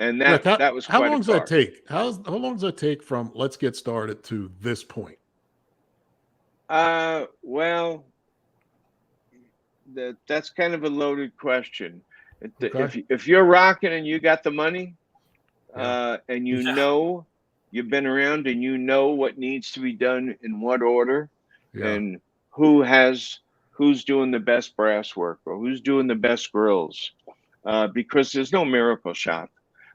and Rick, that was how quite long a does that car. take? How long does that take from let's get started to this point? Well, that's kind of a loaded question. Okay. If you're rocking and you got the money, Yeah. and you Yeah. know you've been around and you know what needs to be done in what order, Yeah. and who's doing the best brass work or who's doing the best grills, because there's no miracle shop.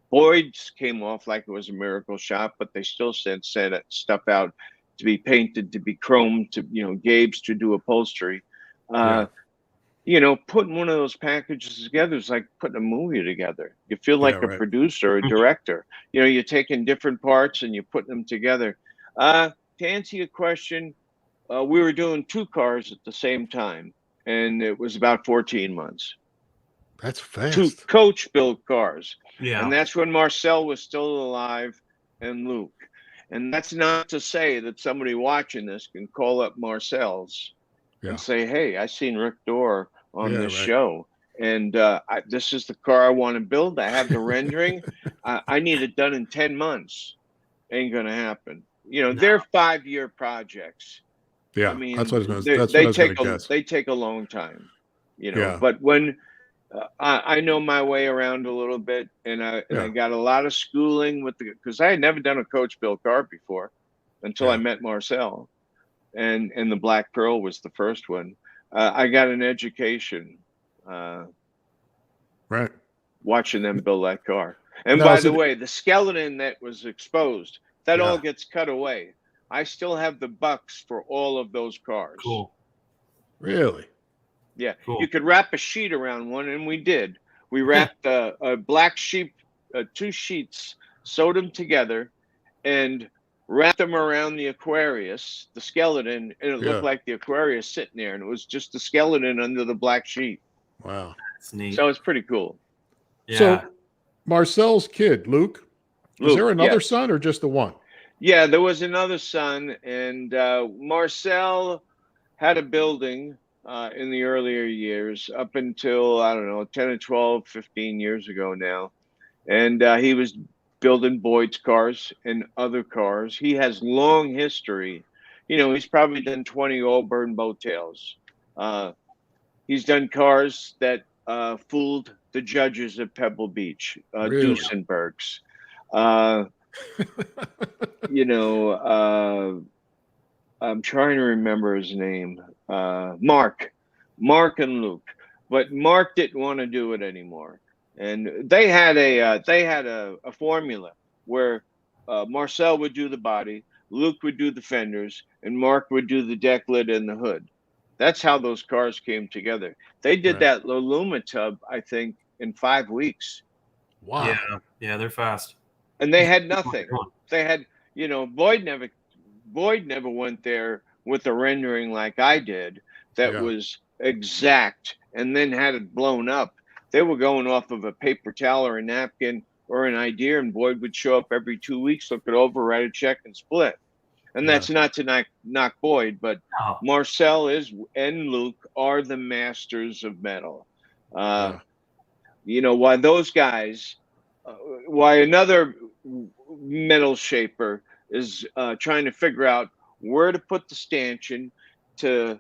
Boyd's came off like it was a miracle shop, but they still sent stuff out to be painted, to be chromed, to Gabe's to do upholstery. Yeah. Putting one of those packages together is like putting a movie together. You feel Yeah. like a Right. producer or a director. You're taking different parts and you're putting them together. To answer your question, we were doing 2 cars at the same time, and it was about 14 months. That's 2 fast. coach built cars. Yeah. And that's when Marcel was still alive and Luke. And that's not to say that somebody watching this can call up Marcel's Yeah. and say, "Hey, I seen Rick Dore on Yeah, this right. show, and this is the car I want to build. I have the rendering. I need it done in 10 months." Ain't gonna happen. They're 5-year projects. Yeah. I mean, That's what I was gonna guess. they take a long time. Yeah. But when I know my way around a little bit, and I Yeah. got a lot of schooling because I had never done a coach built car before until I Yeah. met Marcel, and the Black Pearl was the first one. I got an education Right. watching them build that car. And Now, by is the it? way, the skeleton that was exposed, that all Yeah. gets cut away. I still have the bucks for all of those cars. Cool. Really? Yeah, Cool. you could wrap a sheet around one, and we did. We wrapped a black sheep, 2 sheets, sewed them together, and wrapped them around the Aquarius, the skeleton, and it Yeah. looked like the Aquarius sitting there, and it was just the skeleton under the black sheet. Wow. That's neat. So it's pretty cool. Yeah. So Marcel's kid, Luke, is Luke, there another yes. son or just the one? Yeah, there was another son, and Marcel had a building in the earlier years up until, I don't know, 10 or 12, 15 years ago now. And he was building Boyd's cars and other cars. He has long history. He's probably done 20 Allburn Bowtails. He's done cars that fooled the judges at Pebble Beach, Really? Duesenbergs. I'm trying to remember his name. Mark and Luke, but Mark didn't want to do it anymore. And they had a formula where Marcel would do the body, Luke would do the fenders, and Mark would do the deck lid and the hood. That's how those cars came together. They did Right. that Luma tub, I think, in 5 weeks. Wow. Yeah. Yeah. They're fast. And they had nothing. Come on. They had, Boyd never went there with a rendering like I did that Yeah. was exact and then had it blown up. They were going off of a paper towel or a napkin or an idea, and Boyd would show up every 2 weeks, look it over, write a check, and split. And that's not to knock Boyd, but Oh. Marcel and Luke are the masters of metal. Yeah. Why those guys, why another metal shaper is trying to figure out where to put the stanchion to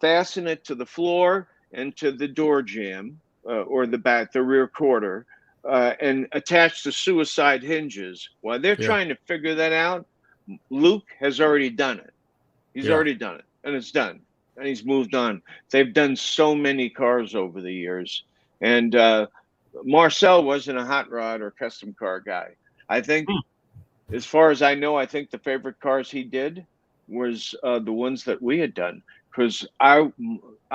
fasten it to the floor and to the door jamb or the rear quarter, and attach the suicide hinges. While they're Yeah. trying to figure that out, Luke has already done it. He's Yeah. already done it, and it's done, and he's moved on. They've done so many cars over the years, and Marcel wasn't a hot rod or custom car guy. I think, as far as I know, I think the favorite cars he did was the ones that we had done. Because I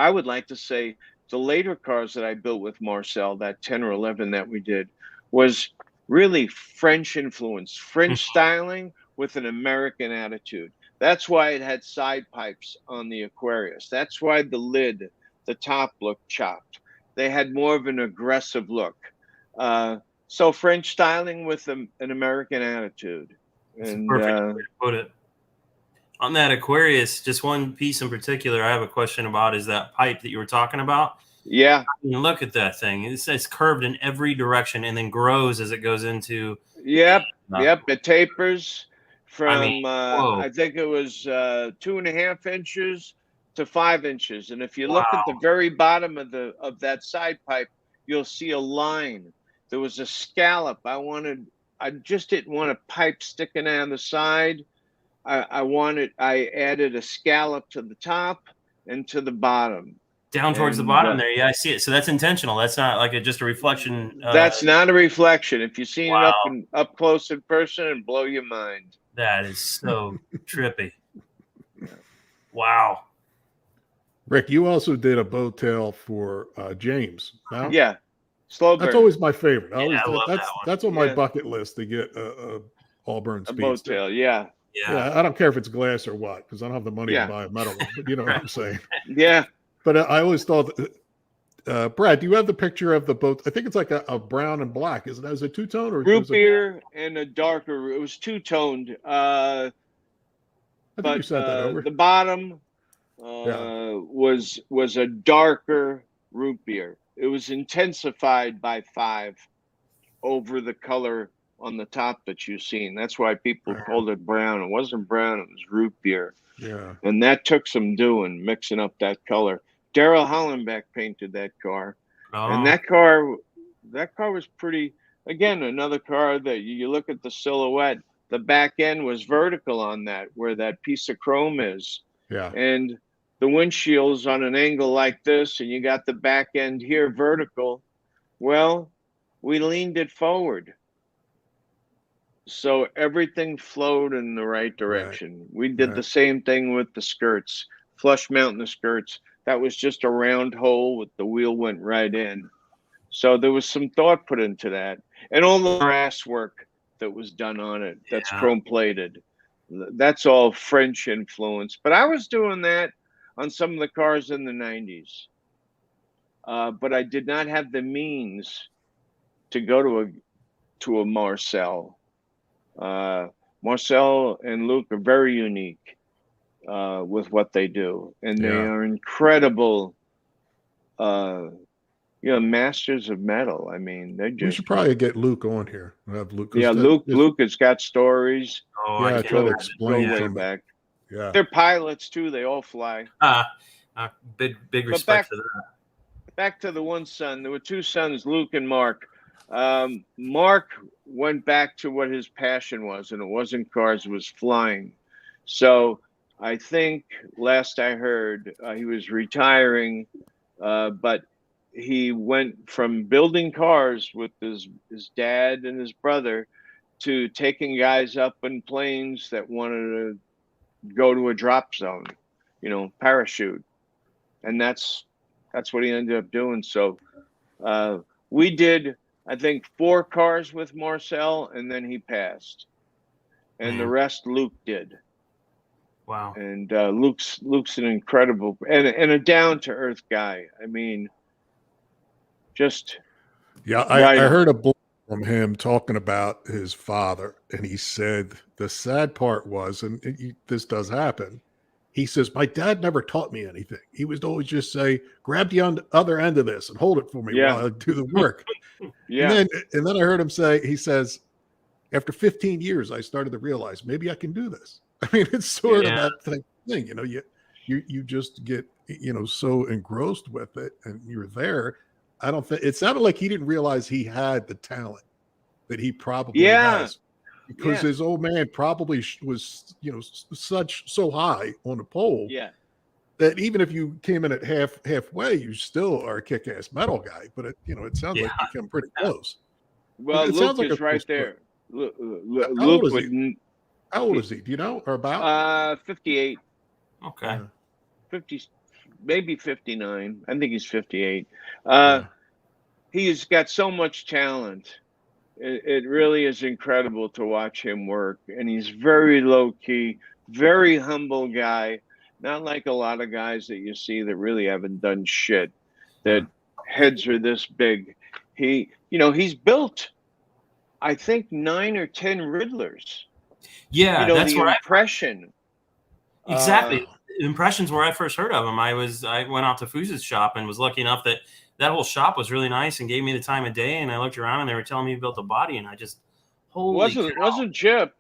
would like to say the later cars that I built with Marcel, that 10 or 11 that we did, was really French influence, French styling with an American attitude. That's why it had side pipes on the Aquarius. That's why the lid the top looked chopped. They had more of an aggressive look. So French styling with an American attitude. That's And a perfect way to put it. On that Aquarius, just one piece in particular I have a question about is that pipe that you were talking about. yeah, I mean, look at that thing. It's curved in every direction and then grows as it goes into. yep, it tapers from I mean, whoa. I think it was 2.5 inches to 5 inches. And if you look at Wow. the very bottom of that side pipe, you'll see a line. There was a scallop. I just didn't want a pipe sticking out the side. I added a scallop to the top and to the bottom. Down towards the bottom there. Yeah, I see it. So that's intentional. That's not like just a reflection. That's not a reflection. If you've seen wow. it up close in person, it'll blow your mind. That is so trippy. Wow. Rick, you also did a bow tail for James. No? Yeah. Slow burn. That's always my favorite. I love that one. That's on my bucket list to get a Auburn a bow Speedster. tail, yeah. I don't care if it's glass or what, because I don't have the money to buy a metal one, but you know what I'm saying. Yeah. But I always thought, Brad, do you have the picture of the boat? I think it's like a brown and black. Is it two-tone or root beer and a darker? It was two-toned. I think you sent that over. The bottom was a darker root beer. It was intensified by 5 over the color on the top that you've seen. That's why people called it brown. It wasn't brown, it was root beer. Yeah. And that took some doing, mixing up that color. Daryl Hollenbeck painted that car. Oh. And that car was pretty, again, another car that you look at the silhouette, the back end was vertical on that, where that piece of chrome is. Yeah. And the windshield's on an angle like this, and you got the back end here vertical. Well, we leaned it forward. So everything flowed in the right direction. Right. We did the same thing with the skirts, flush mounting the skirts. That was just a round hole with the wheel went right in. So there was some thought put into that. And all the brass work that was done on it, that's chrome plated. That's all French influence. But I was doing that on some of the cars in the 90s. But I did not have the means to go to a Marcel. Marcel and Luke are very unique with what they do, and they are incredible masters of metal. I mean, they're just. We should probably get Luke on here. Have Luke. Luke has got stories. I try to explain way back. Yeah, they're pilots too. They all fly. Big respect for that. Back to the one son. There were 2 sons, Luke and Mark. Mark went back to what his passion was, and it wasn't cars, it was flying. So I think last I heard he was retiring, but he went from building cars with his dad and his brother to taking guys up in planes that wanted to go to a drop zone, parachute. And that's what he ended up doing. So we did, I think, 4 cars with Marcel, and then he passed. And the rest Luke did. Wow. And Luke's an incredible and a down-to-earth guy. I mean, just I heard a book from him talking about his father, and he said the sad part was, and this does happen, he says, my dad never taught me anything. He would always just say, grab the other end of this and hold it for me while I do the work. And then I heard him say, he says, after 15 years, I started to realize maybe I can do this. I mean, it's sort of that thing, you just get, so engrossed with it, and you're there. I don't think it sounded like he didn't realize he had the talent that he probably has, because his old man probably was, so high on the pole that even if you came in at halfway, you still are a kick-ass metal guy. But it sounds like you came pretty close. Well, Luke is right there. How old is he? Do you know, or about? 58. Okay. 50, maybe 59. I think he's 58. He's got so much talent. It really is incredible to watch him work. And he's very low key, very humble guy. Not like a lot of guys that you see that really haven't done shit, that heads are this big. He's built, I think, 9 or 10 Riddlers. Yeah, that's The where impression. exactly. Impressions where I first heard of him. I went out to Foos's shop and was lucky enough that whole shop was really nice and gave me the time of day. And I looked around and they were telling me he built a body, and I just Wasn't Chip.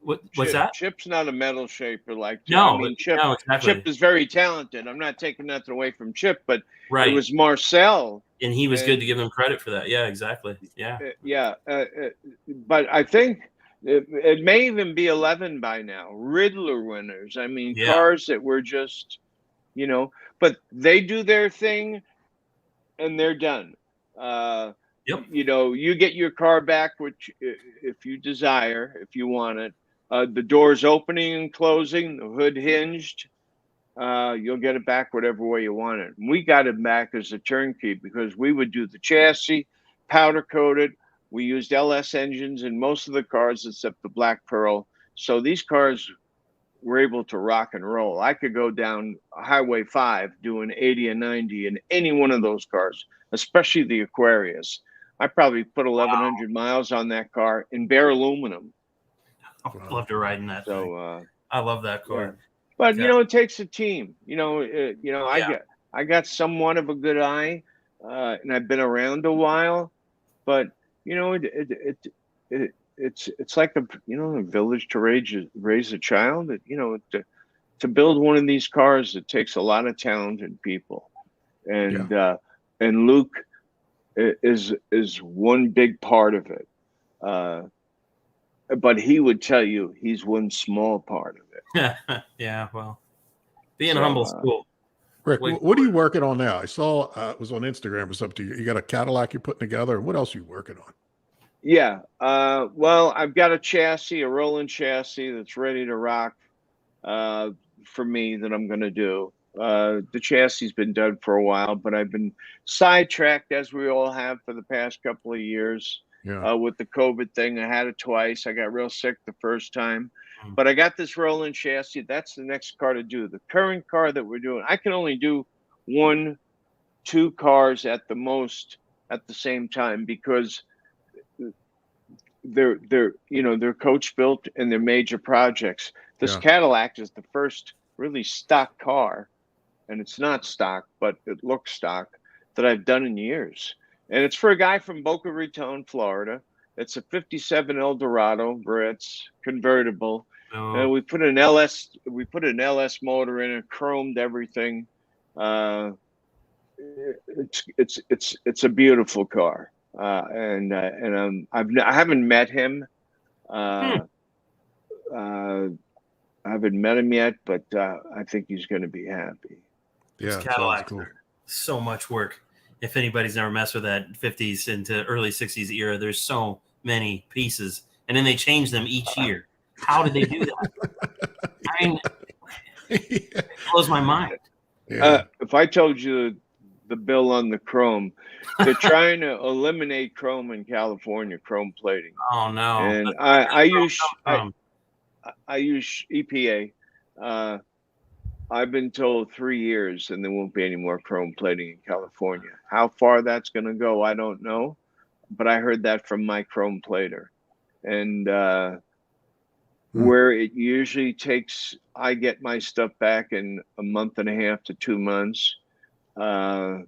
What's that? Chip's not a metal shaper like Chip. No, Chip, no, exactly. Chip is very talented. I'm not taking nothing away from Chip, but right. It was Marcel. And he was good to give him credit for that. Yeah, exactly. Yeah. But I think it may even be 11 by now. Riddler winners. I mean, cars that were just, but they do their thing and they're done. Yep. You get your car back, which if you desire, if you want it, the doors opening and closing, the hood hinged, you'll get it back whatever way you want it. We got it back as a turnkey because we would do the chassis, powder coated. We used LS engines in most of the cars except the Black Pearl. So these cars were able to rock and roll. I could go down Highway 5 doing 80 and 90 in any one of those cars, especially the Aquarius. I probably put 1,100 miles on that car in bare aluminum. I'd love to ride in that. So I love that car. Yeah. But it takes a team. I got somewhat of a good eye, and I've been around a while. But it's like a village to raise a child. To build one of these cars, it takes a lot of talented people, and Luke is one big part of it. But he would tell you he's one small part of it. Yeah, well, being humble is cool. Rick, what are you working on now? I saw it was on Instagram or something. You got a Cadillac you're putting together. What else are you working on? Yeah. Well, I've got a rolling chassis that's ready to rock for me that I'm going to do. The chassis has been done for a while, but I've been sidetracked, as we all have for the past couple of years. With the COVID thing. I had it twice. I got real sick the first time. But I got this rolling chassis. That's the next car to do. The current car that we're doing, I can only do 1-2 cars at the most at the same time because they're coach built and they're major projects. This Cadillac is the first really stock car, and it's not stock, but it looks stock, that I've done in years. And it's for a guy from Boca Raton, Florida. It's a 57 Eldorado Brits convertible. And we put an LS motor in it, chromed everything. It's a beautiful car. I haven't met him. I haven't met him yet, but I think he's going to be happy. Yeah, Cadillac. Cool. So much work. If anybody's never messed with that 50s into early 60s era, there's so many pieces, and then they change them each year. How did they do that? I mean, it blows my mind. If I told you the bill on the chrome, they're trying to eliminate chrome in California, chrome plating. Oh no! And I use EPA. I've been told 3 years, and there won't be any more chrome plating in California. How far that's going to go, I don't know, but I heard that from my chrome plater. And where it usually takes, I get my stuff back in a month and a half to 2 months. I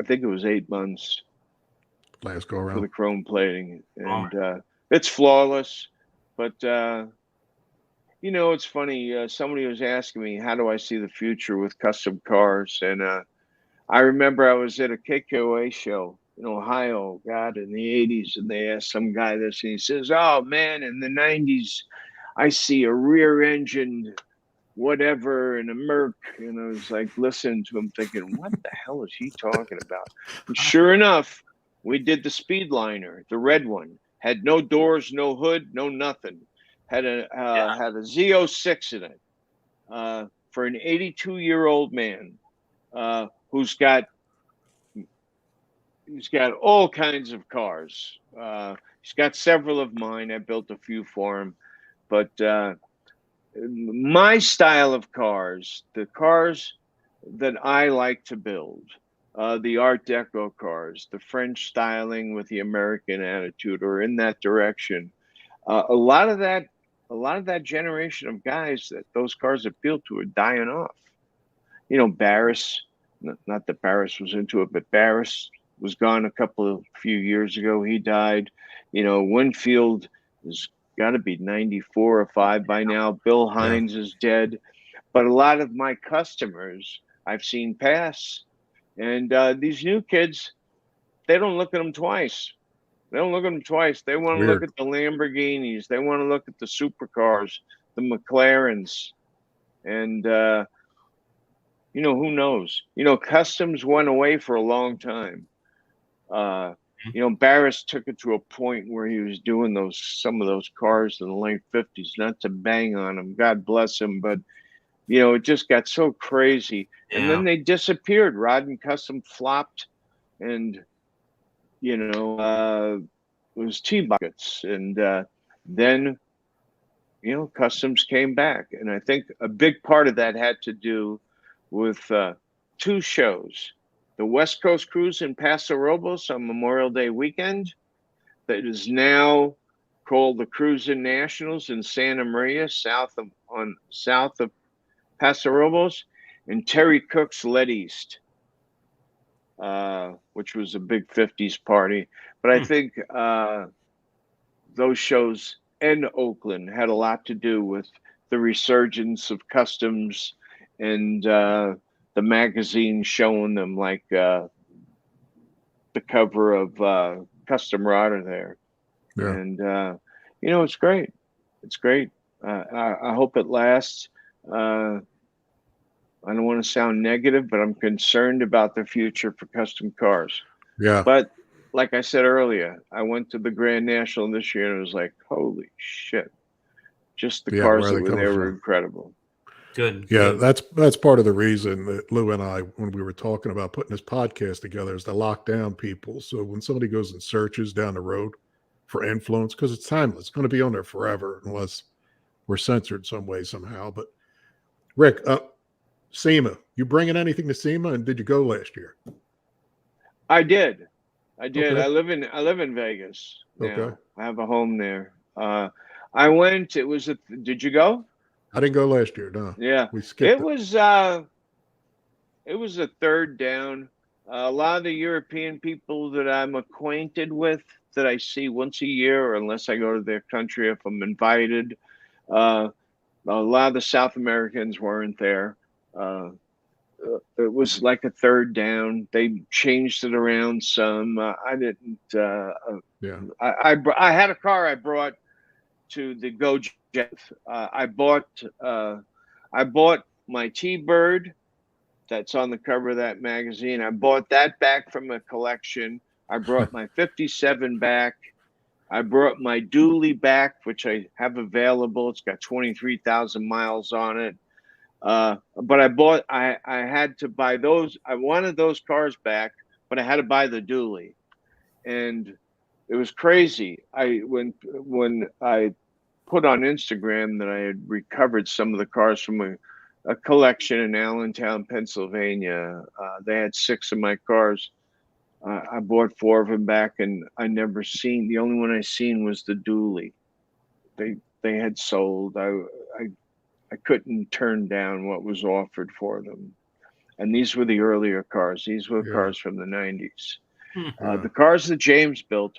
think it was 8 months. Last go around for the chrome plating, and it's flawless. But it's funny. Somebody was asking me, how do I see the future with custom cars? And I remember I was at a KKOA show in Ohio, in the 80s, and they asked some guy this, and he says, oh, man, in the 90s, I see a rear-engine whatever in a Merc. And I was like, listening to him thinking, what the hell is he talking about? And sure enough, we did the Speedliner, the red one. Had no doors, no hood, no nothing. Had a Z06 in it for an 82-year-old man who's got all kinds of cars. He's got several of mine. I built a few for him, but my style of cars, the cars that I like to build, the Art Deco cars, the French styling with the American attitude, or in that direction. A lot of that generation of guys that those cars appeal to are dying off. You know, Barris, not that Barris was into it, but Barris was gone a few years ago. He died. You know, Winfield has got to be 94 or 5 by now. Bill Hines is dead. But a lot of my customers I've seen pass. And these new kids, they don't look at them twice. They don't look at them twice. They want to look at the Lamborghinis. They want to look at the supercars, the McLarens. And, you know, who knows? You know, customs went away for a long time. You know, Barris took it to a point where he was doing some of those cars in the late 50s, not to bang on him, God bless him, but, you know, it just got so crazy. Yeah. And then they disappeared. Rod and Custom flopped, and, you know, it was T-buckets. And then, you know, Customs came back. And I think a big part of that had to do with 2 shows. The West Coast Cruise in Paso Robles on Memorial Day weekend, that is now called the Cruising Nationals in Santa Maria, south of Paso Robles, and Terry Cook's Let East, which was a big 50s party. But I think those shows in Oakland had a lot to do with the resurgence of Customs and the magazine showing them, like the cover of Custom Rodder there. Yeah. And, you know, it's great. It's great. I hope it lasts. I don't want to sound negative, but I'm concerned about the future for custom cars. Yeah. But like I said earlier, I went to the Grand National this year and it was like, holy shit. Just the cars that were there were incredible. Good. Yeah, that's part of the reason that Lou and I, when we were talking about putting this podcast together, is to lock down people. So when somebody goes and searches down the road for influence, because it's timeless, it's going to be on there forever unless we're censored some way somehow. But Rick, SEMA, you bringing anything to SEMA, and did you go last year? I did. Okay. I live in Vegas now. Okay. I have a home there. I went. Did you go? I didn't go last year, no. Yeah, we skipped it. Was a third down. A lot of the European people that I'm acquainted with, that I see once a year, or unless I go to their country if I'm invited. A lot of the South Americans weren't there. It was like a third down. They changed it around some. I didn't. I had a car I brought to the Go Jet. I bought my T-Bird that's on the cover of that magazine. I bought that back from a collection. I brought my 57 back. I brought my dually back, which I have available. It's got 23,000 miles on it. But I had to buy those. I wanted those cars back, but I had to buy the dually. And it was crazy. When I put on Instagram that I had recovered some of the cars from a collection in Allentown, Pennsylvania. They had 6 of my cars. I bought 4 of them back, and the only one I seen was the dually. They had sold. I couldn't turn down what was offered for them. And these were the earlier cars. These were cars from the 90s. The cars that James built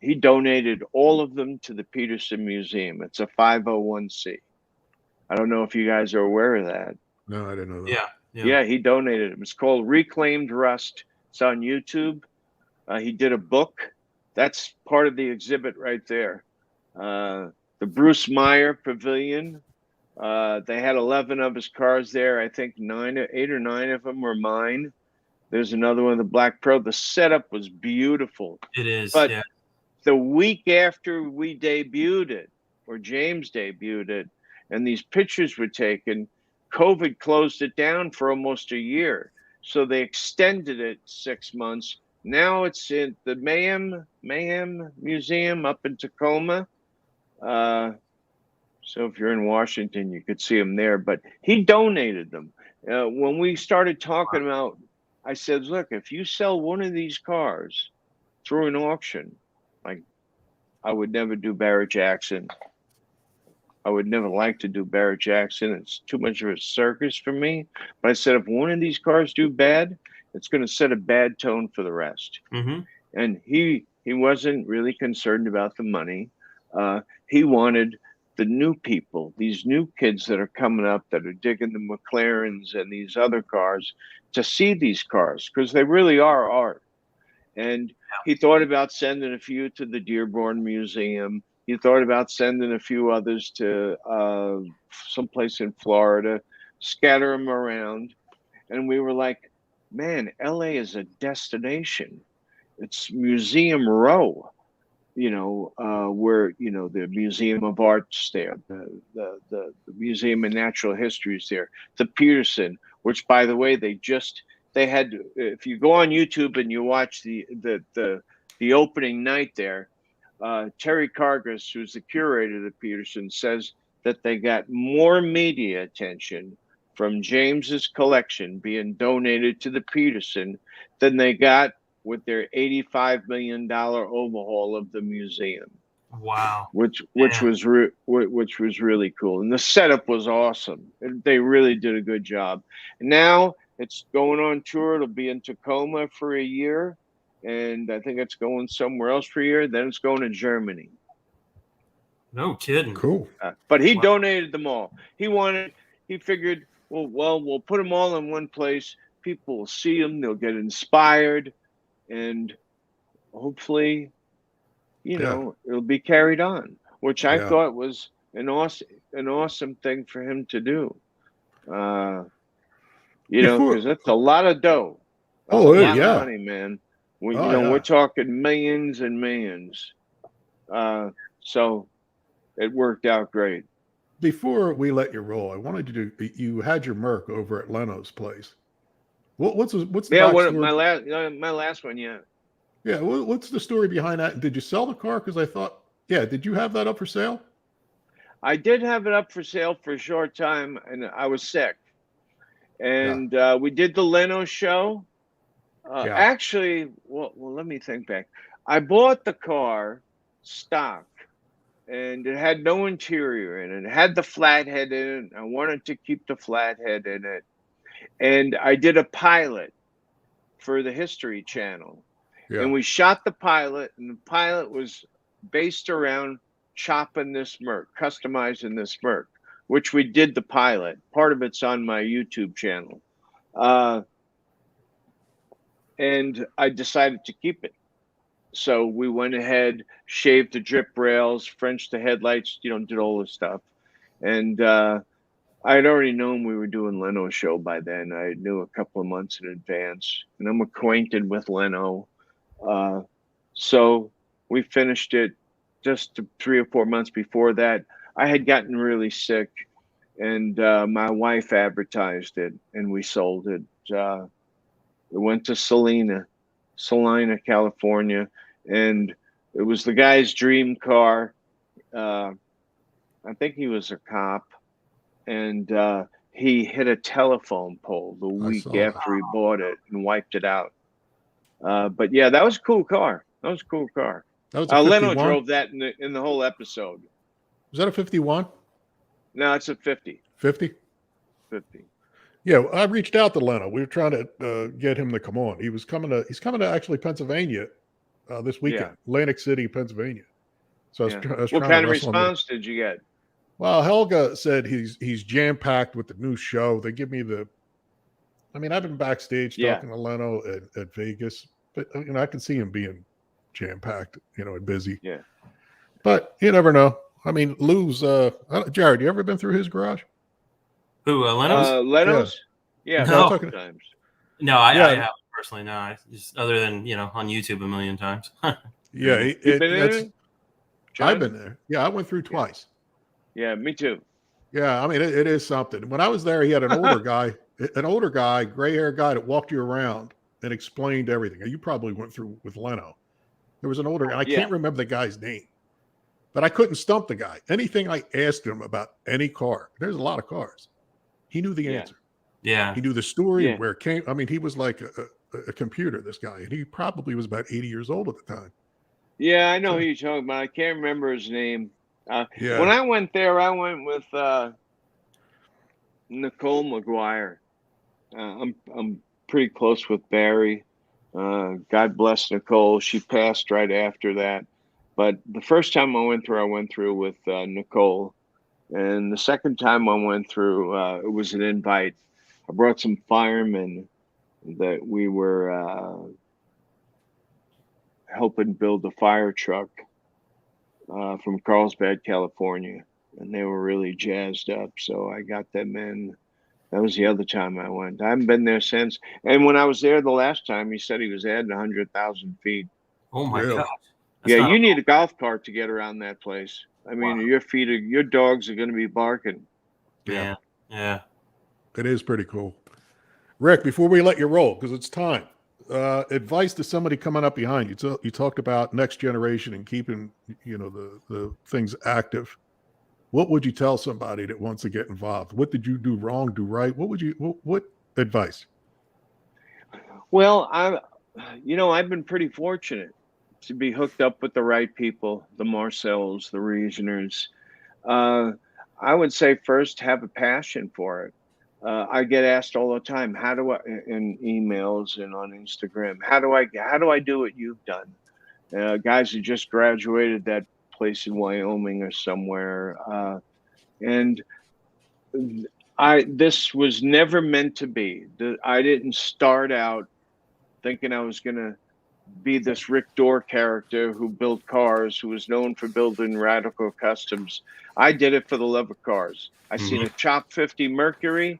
he donated all of them to the Peterson Museum. It's a 501c. I don't know if you guys are aware of that. No, I didn't know that. Yeah, he donated them. It's called Reclaimed Rust. It's on YouTube. He did a book. That's part of the exhibit right there. The Bruce Meyer Pavilion. They had 11 of his cars there. I think 8 or 9 of them were mine. There's another one, the Black Pearl. The setup was beautiful. It is. But the week after we debuted it, or James debuted it, and these pictures were taken, COVID closed it down for almost a year. So they extended it 6 months. Now it's in the Mayhem Museum up in Tacoma. So if you're in Washington, you could see him there. But he donated them. When we started talking about, I said, look, if you sell one of these cars through an auction, like I would never do Barrett Jackson. I would never like to do Barrett Jackson. It's too much of a circus for me. But I said, if one of these cars do bad, it's going to set a bad tone for the rest. Mm-hmm. And he wasn't really concerned about the money. He wanted the new people, these new kids that are coming up that are digging the McLarens and these other cars, to see these cars because they really are art. And he thought about sending a few to the Dearborn Museum. He thought about sending a few others to someplace in Florida, scatter them around. And we were like, man, LA is a destination. It's Museum Row, where, the Museum of Art's there, the Museum of Natural History is there, the Peterson, which, by the way, they had, if you go on YouTube and you watch the opening night there, Terry Cargus, who's the curator of the Peterson, says that they got more media attention from James's collection being donated to the Peterson than they got with their $85 million overhaul of the museum. Wow. Which was really cool. And the setup was awesome. They really did a good job. Now it's going on tour. It'll be in Tacoma for a year. And I think it's going somewhere else for a year. Then it's going to Germany. No kidding. Cool. But he donated them all. He figured, well, we'll put them all in one place. People will see them. They'll get inspired. And hopefully, it'll be carried on, which I thought was an awesome thing for him to do. Because that's a lot of dough. Oh, a lot yeah. of money, man. We're talking millions and millions. So it worked out great. Before we let you roll, I wanted to do. You had your Merc over at Leno's place. What's the backstory? My last one, yeah. Yeah, what's the story behind that? Did you sell the car? Because I thought, did you have that up for sale? I did have it up for sale for a short time, and I was sick. And we did the Leno show. Actually, let me think back. I bought the car stock, and it had no interior in it. It had the flathead in it. I wanted to keep the flathead in it. And I did a pilot for the History Channel. Yeah. And we shot the pilot, and the pilot was based around chopping this Merc, customizing this Merc, which we did the pilot. Part of it's on my YouTube channel. And I decided to keep it. So we went ahead, shaved the drip rails, Frenched the headlights, did all this stuff. And I had already known we were doing Leno's show by then. I knew a couple of months in advance, and I'm acquainted with Leno. So we finished it just 3 or 4 months before that. I had gotten really sick, and my wife advertised it, and we sold it. It went to Salina, California, and it was the guy's dream car. I think he was a cop. And he hit a telephone pole the week after he bought it and wiped it out. But yeah, that was a cool car. That was Leno drove that in the whole episode. Was that a 51? No, it's a 50. 50? 50. Yeah, I reached out to Leno. We were trying to get him to come on. He's coming to actually Pennsylvania this weekend, Atlantic City, Pennsylvania. So I was what kind of response did you get? Well, Helga said he's jam-packed with the new show. They give me I've been backstage talking to Leno at Vegas, but I can see him being jam-packed, and busy. Yeah. But you never know. Lou's, Jared, you ever been through his garage? Who, Leno's? Leno's? Yeah. No. Times. No, I haven't personally. No, I just other than, on YouTube a million times. Yeah. I've been there. Yeah, I went through twice. Yeah, me too. Yeah, it is something. When I was there, he had an older guy, gray-haired guy that walked you around and explained everything. You probably went through with Leno. There was an older guy. I can't remember the guy's name, but I couldn't stump the guy. Anything I asked him about any car, there's a lot of cars, he knew the answer. Yeah. He knew the story and Yeah. where it came. I mean, he was like a computer, this guy, and he probably was about 80 years old at the time. Yeah, I know who you're talking about. I can't remember his name. Yeah. When I went there, I went with Nicole McGuire. I'm pretty close with Barry. God bless Nicole. She passed right after that. But the first time I went through with Nicole. And the second time I went through, it was an invite. I brought some firemen that we were helping build a fire truck from Carlsbad, California. And they were really jazzed up. So I got them in. That was the other time I went. I haven't been there since. And when I was there the last time, he said he was adding 100,000 feet. Oh my Really? God. Yeah, you need a golf cart to get around that place. I mean, Wow. your dogs are going to be barking. Yeah. Yeah. It is pretty cool. Rick, before we let you roll, because it's time, advice to somebody coming up behind you. So you talked about next generation and keeping, the things active. What would you tell somebody that wants to get involved? What did you do wrong, do right? What advice? Well, I've been pretty fortunate to be hooked up with the right people, the Marcells, the Reasoners. I would say first, have a passion for it. I get asked all the time, how do I, in emails and on Instagram, how do I do what you've done? Guys who just graduated that place in Wyoming or somewhere. And this was never meant to be. I didn't start out thinking I was going to be this Rick Dore character who built cars, who was known for building radical customs. I did it for the love of cars. I seen a Chop 50 Mercury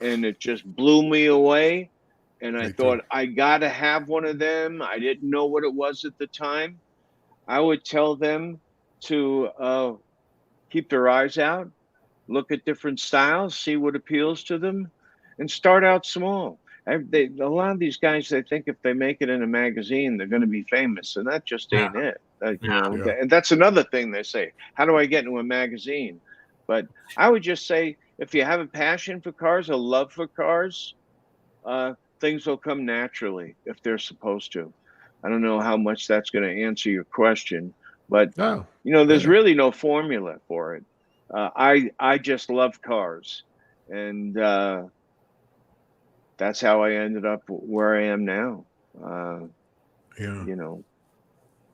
and it just blew me away. And I thought, I got to have one of them. I didn't know what it was at the time. I would tell them to keep their eyes out, look at different styles, see what appeals to them, and start out small. A lot of these guys, they think if they make it in a magazine, they're going to be famous, and that just ain't it. And that's another thing they say. How do I get into a magazine? But I would just say, if you have a passion for cars, a love for cars, things will come naturally if they're supposed to. I don't know how much that's going to answer your question, but there's really no formula for it. I just love cars, and that's how I ended up where I am now.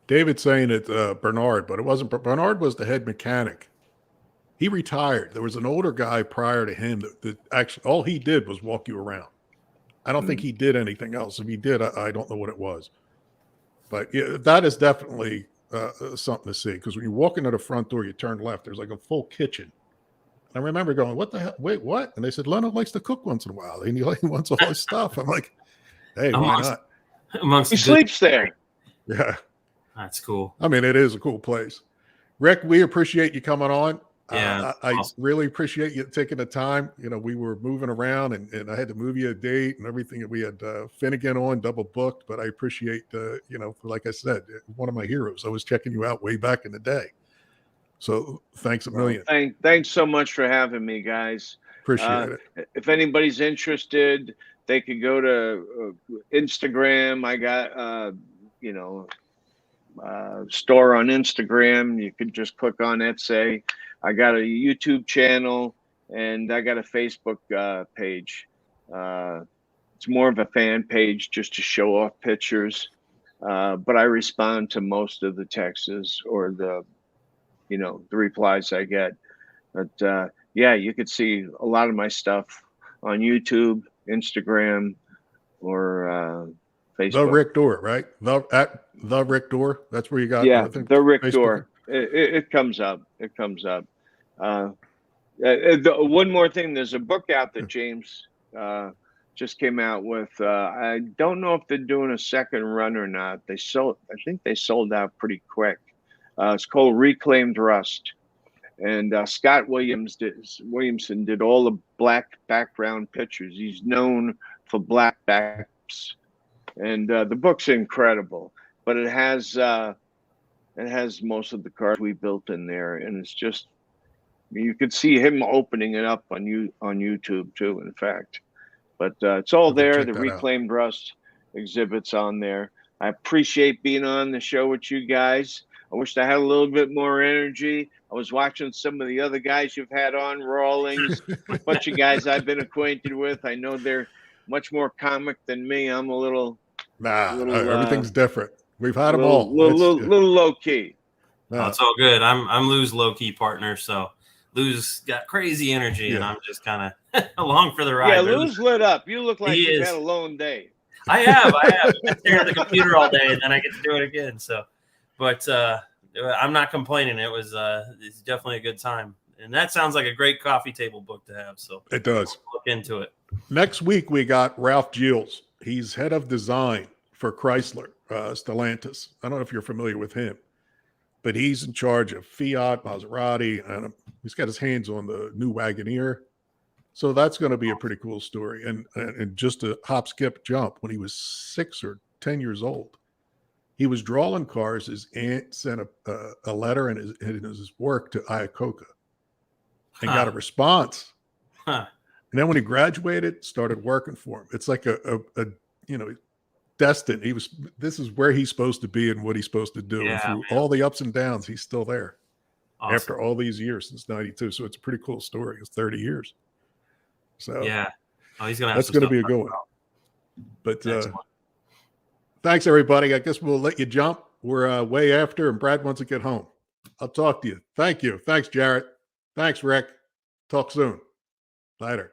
David's saying it, Bernard, but it wasn't. Bernard was the head mechanic. He retired. There was an older guy prior to him that actually all he did was walk you around. I don't think he did anything else. If he did, I don't know what it was. But yeah, that is definitely something to see, because when you walk into the front door, you turn left, there's like a full kitchen. I remember going, what the hell? Wait, what? And they said, Leonard likes to cook once in a while. And he wants all his stuff. I'm like, hey, why not? He sleeps there. Yeah. That's cool. I mean, it is a cool place. Rick, we appreciate you coming on. Yeah, I really appreciate you taking the time. We were moving around and I had to move you a date and everything. We had Finnegan on, double booked, but I appreciate, like I said, one of my heroes. I was checking you out way back in the day. So thanks a million. Thanks so much for having me, guys. Appreciate it. If anybody's interested, they could go to Instagram. I got, store on Instagram. You could just click on Etsy. I got a YouTube channel and I got a Facebook page. It's more of a fan page just to show off pictures. But I respond to most of the texts or the replies I get. But you could see a lot of my stuff on YouTube, Instagram, or Facebook. The Rick Dore, right? The Rick Dore. That's where you got. Yeah, the Rick Dore. It comes up. It comes up. One more thing. There's a book out that James just came out with. I don't know if they're doing a second run or not. I think they sold out pretty quick. It's called Reclaimed Rust, and Scott Williamson did all the black background pictures. He's known for black backs, and the book's incredible. But it has It has most of the cars we built in there, and it's just you could see him opening it up on YouTube too. In fact, but it's all Okay, there. check The that out. reclaimed rust exhibits on there. I appreciate being on the show with you guys. I wished I had a little bit more energy. I was watching some of the other guys you've had on, Rawlings, a bunch of guys I've been acquainted with. I know they're much more comic than me. I'm a little everything's different. We've had them all. Little low key. Oh, it's all good. I'm Lou's low key partner, so Lou's got crazy energy, and I'm just kind of along for the ride. Yeah, Lou's lit up. You look like you've had a lone day. I have. I stare at the computer all day, and then I get to do it again. So, but I'm not complaining. It's definitely a good time, and that sounds like a great coffee table book to have. So it does. Look into it. Next week we got Ralph Gilles. He's head of design for Chrysler, Stellantis. I don't know if you're familiar with him, but he's in charge of Fiat, Maserati, and he's got his hands on the new Wagoneer. So that's going to be a pretty cool story. And just a hop, skip, jump, when he was 6 or 10 years old, he was drawing cars. His aunt sent a letter in his work to Iacocca and got a response. And then when he graduated, started working for him. It's like a destined. This is where he's supposed to be and what he's supposed to do. Yeah, and through all the ups and downs, he's still there after Awesome. all these years since '92. So it's a pretty cool story. It's 30 years. So yeah, he's gonna. That's going to be a good one. But thanks everybody. I guess we'll let you jump. We're way after, and Brad wants to get home. I'll talk to you. Thank you. Thanks, Jarrett. Thanks, Rick. Talk soon. Later.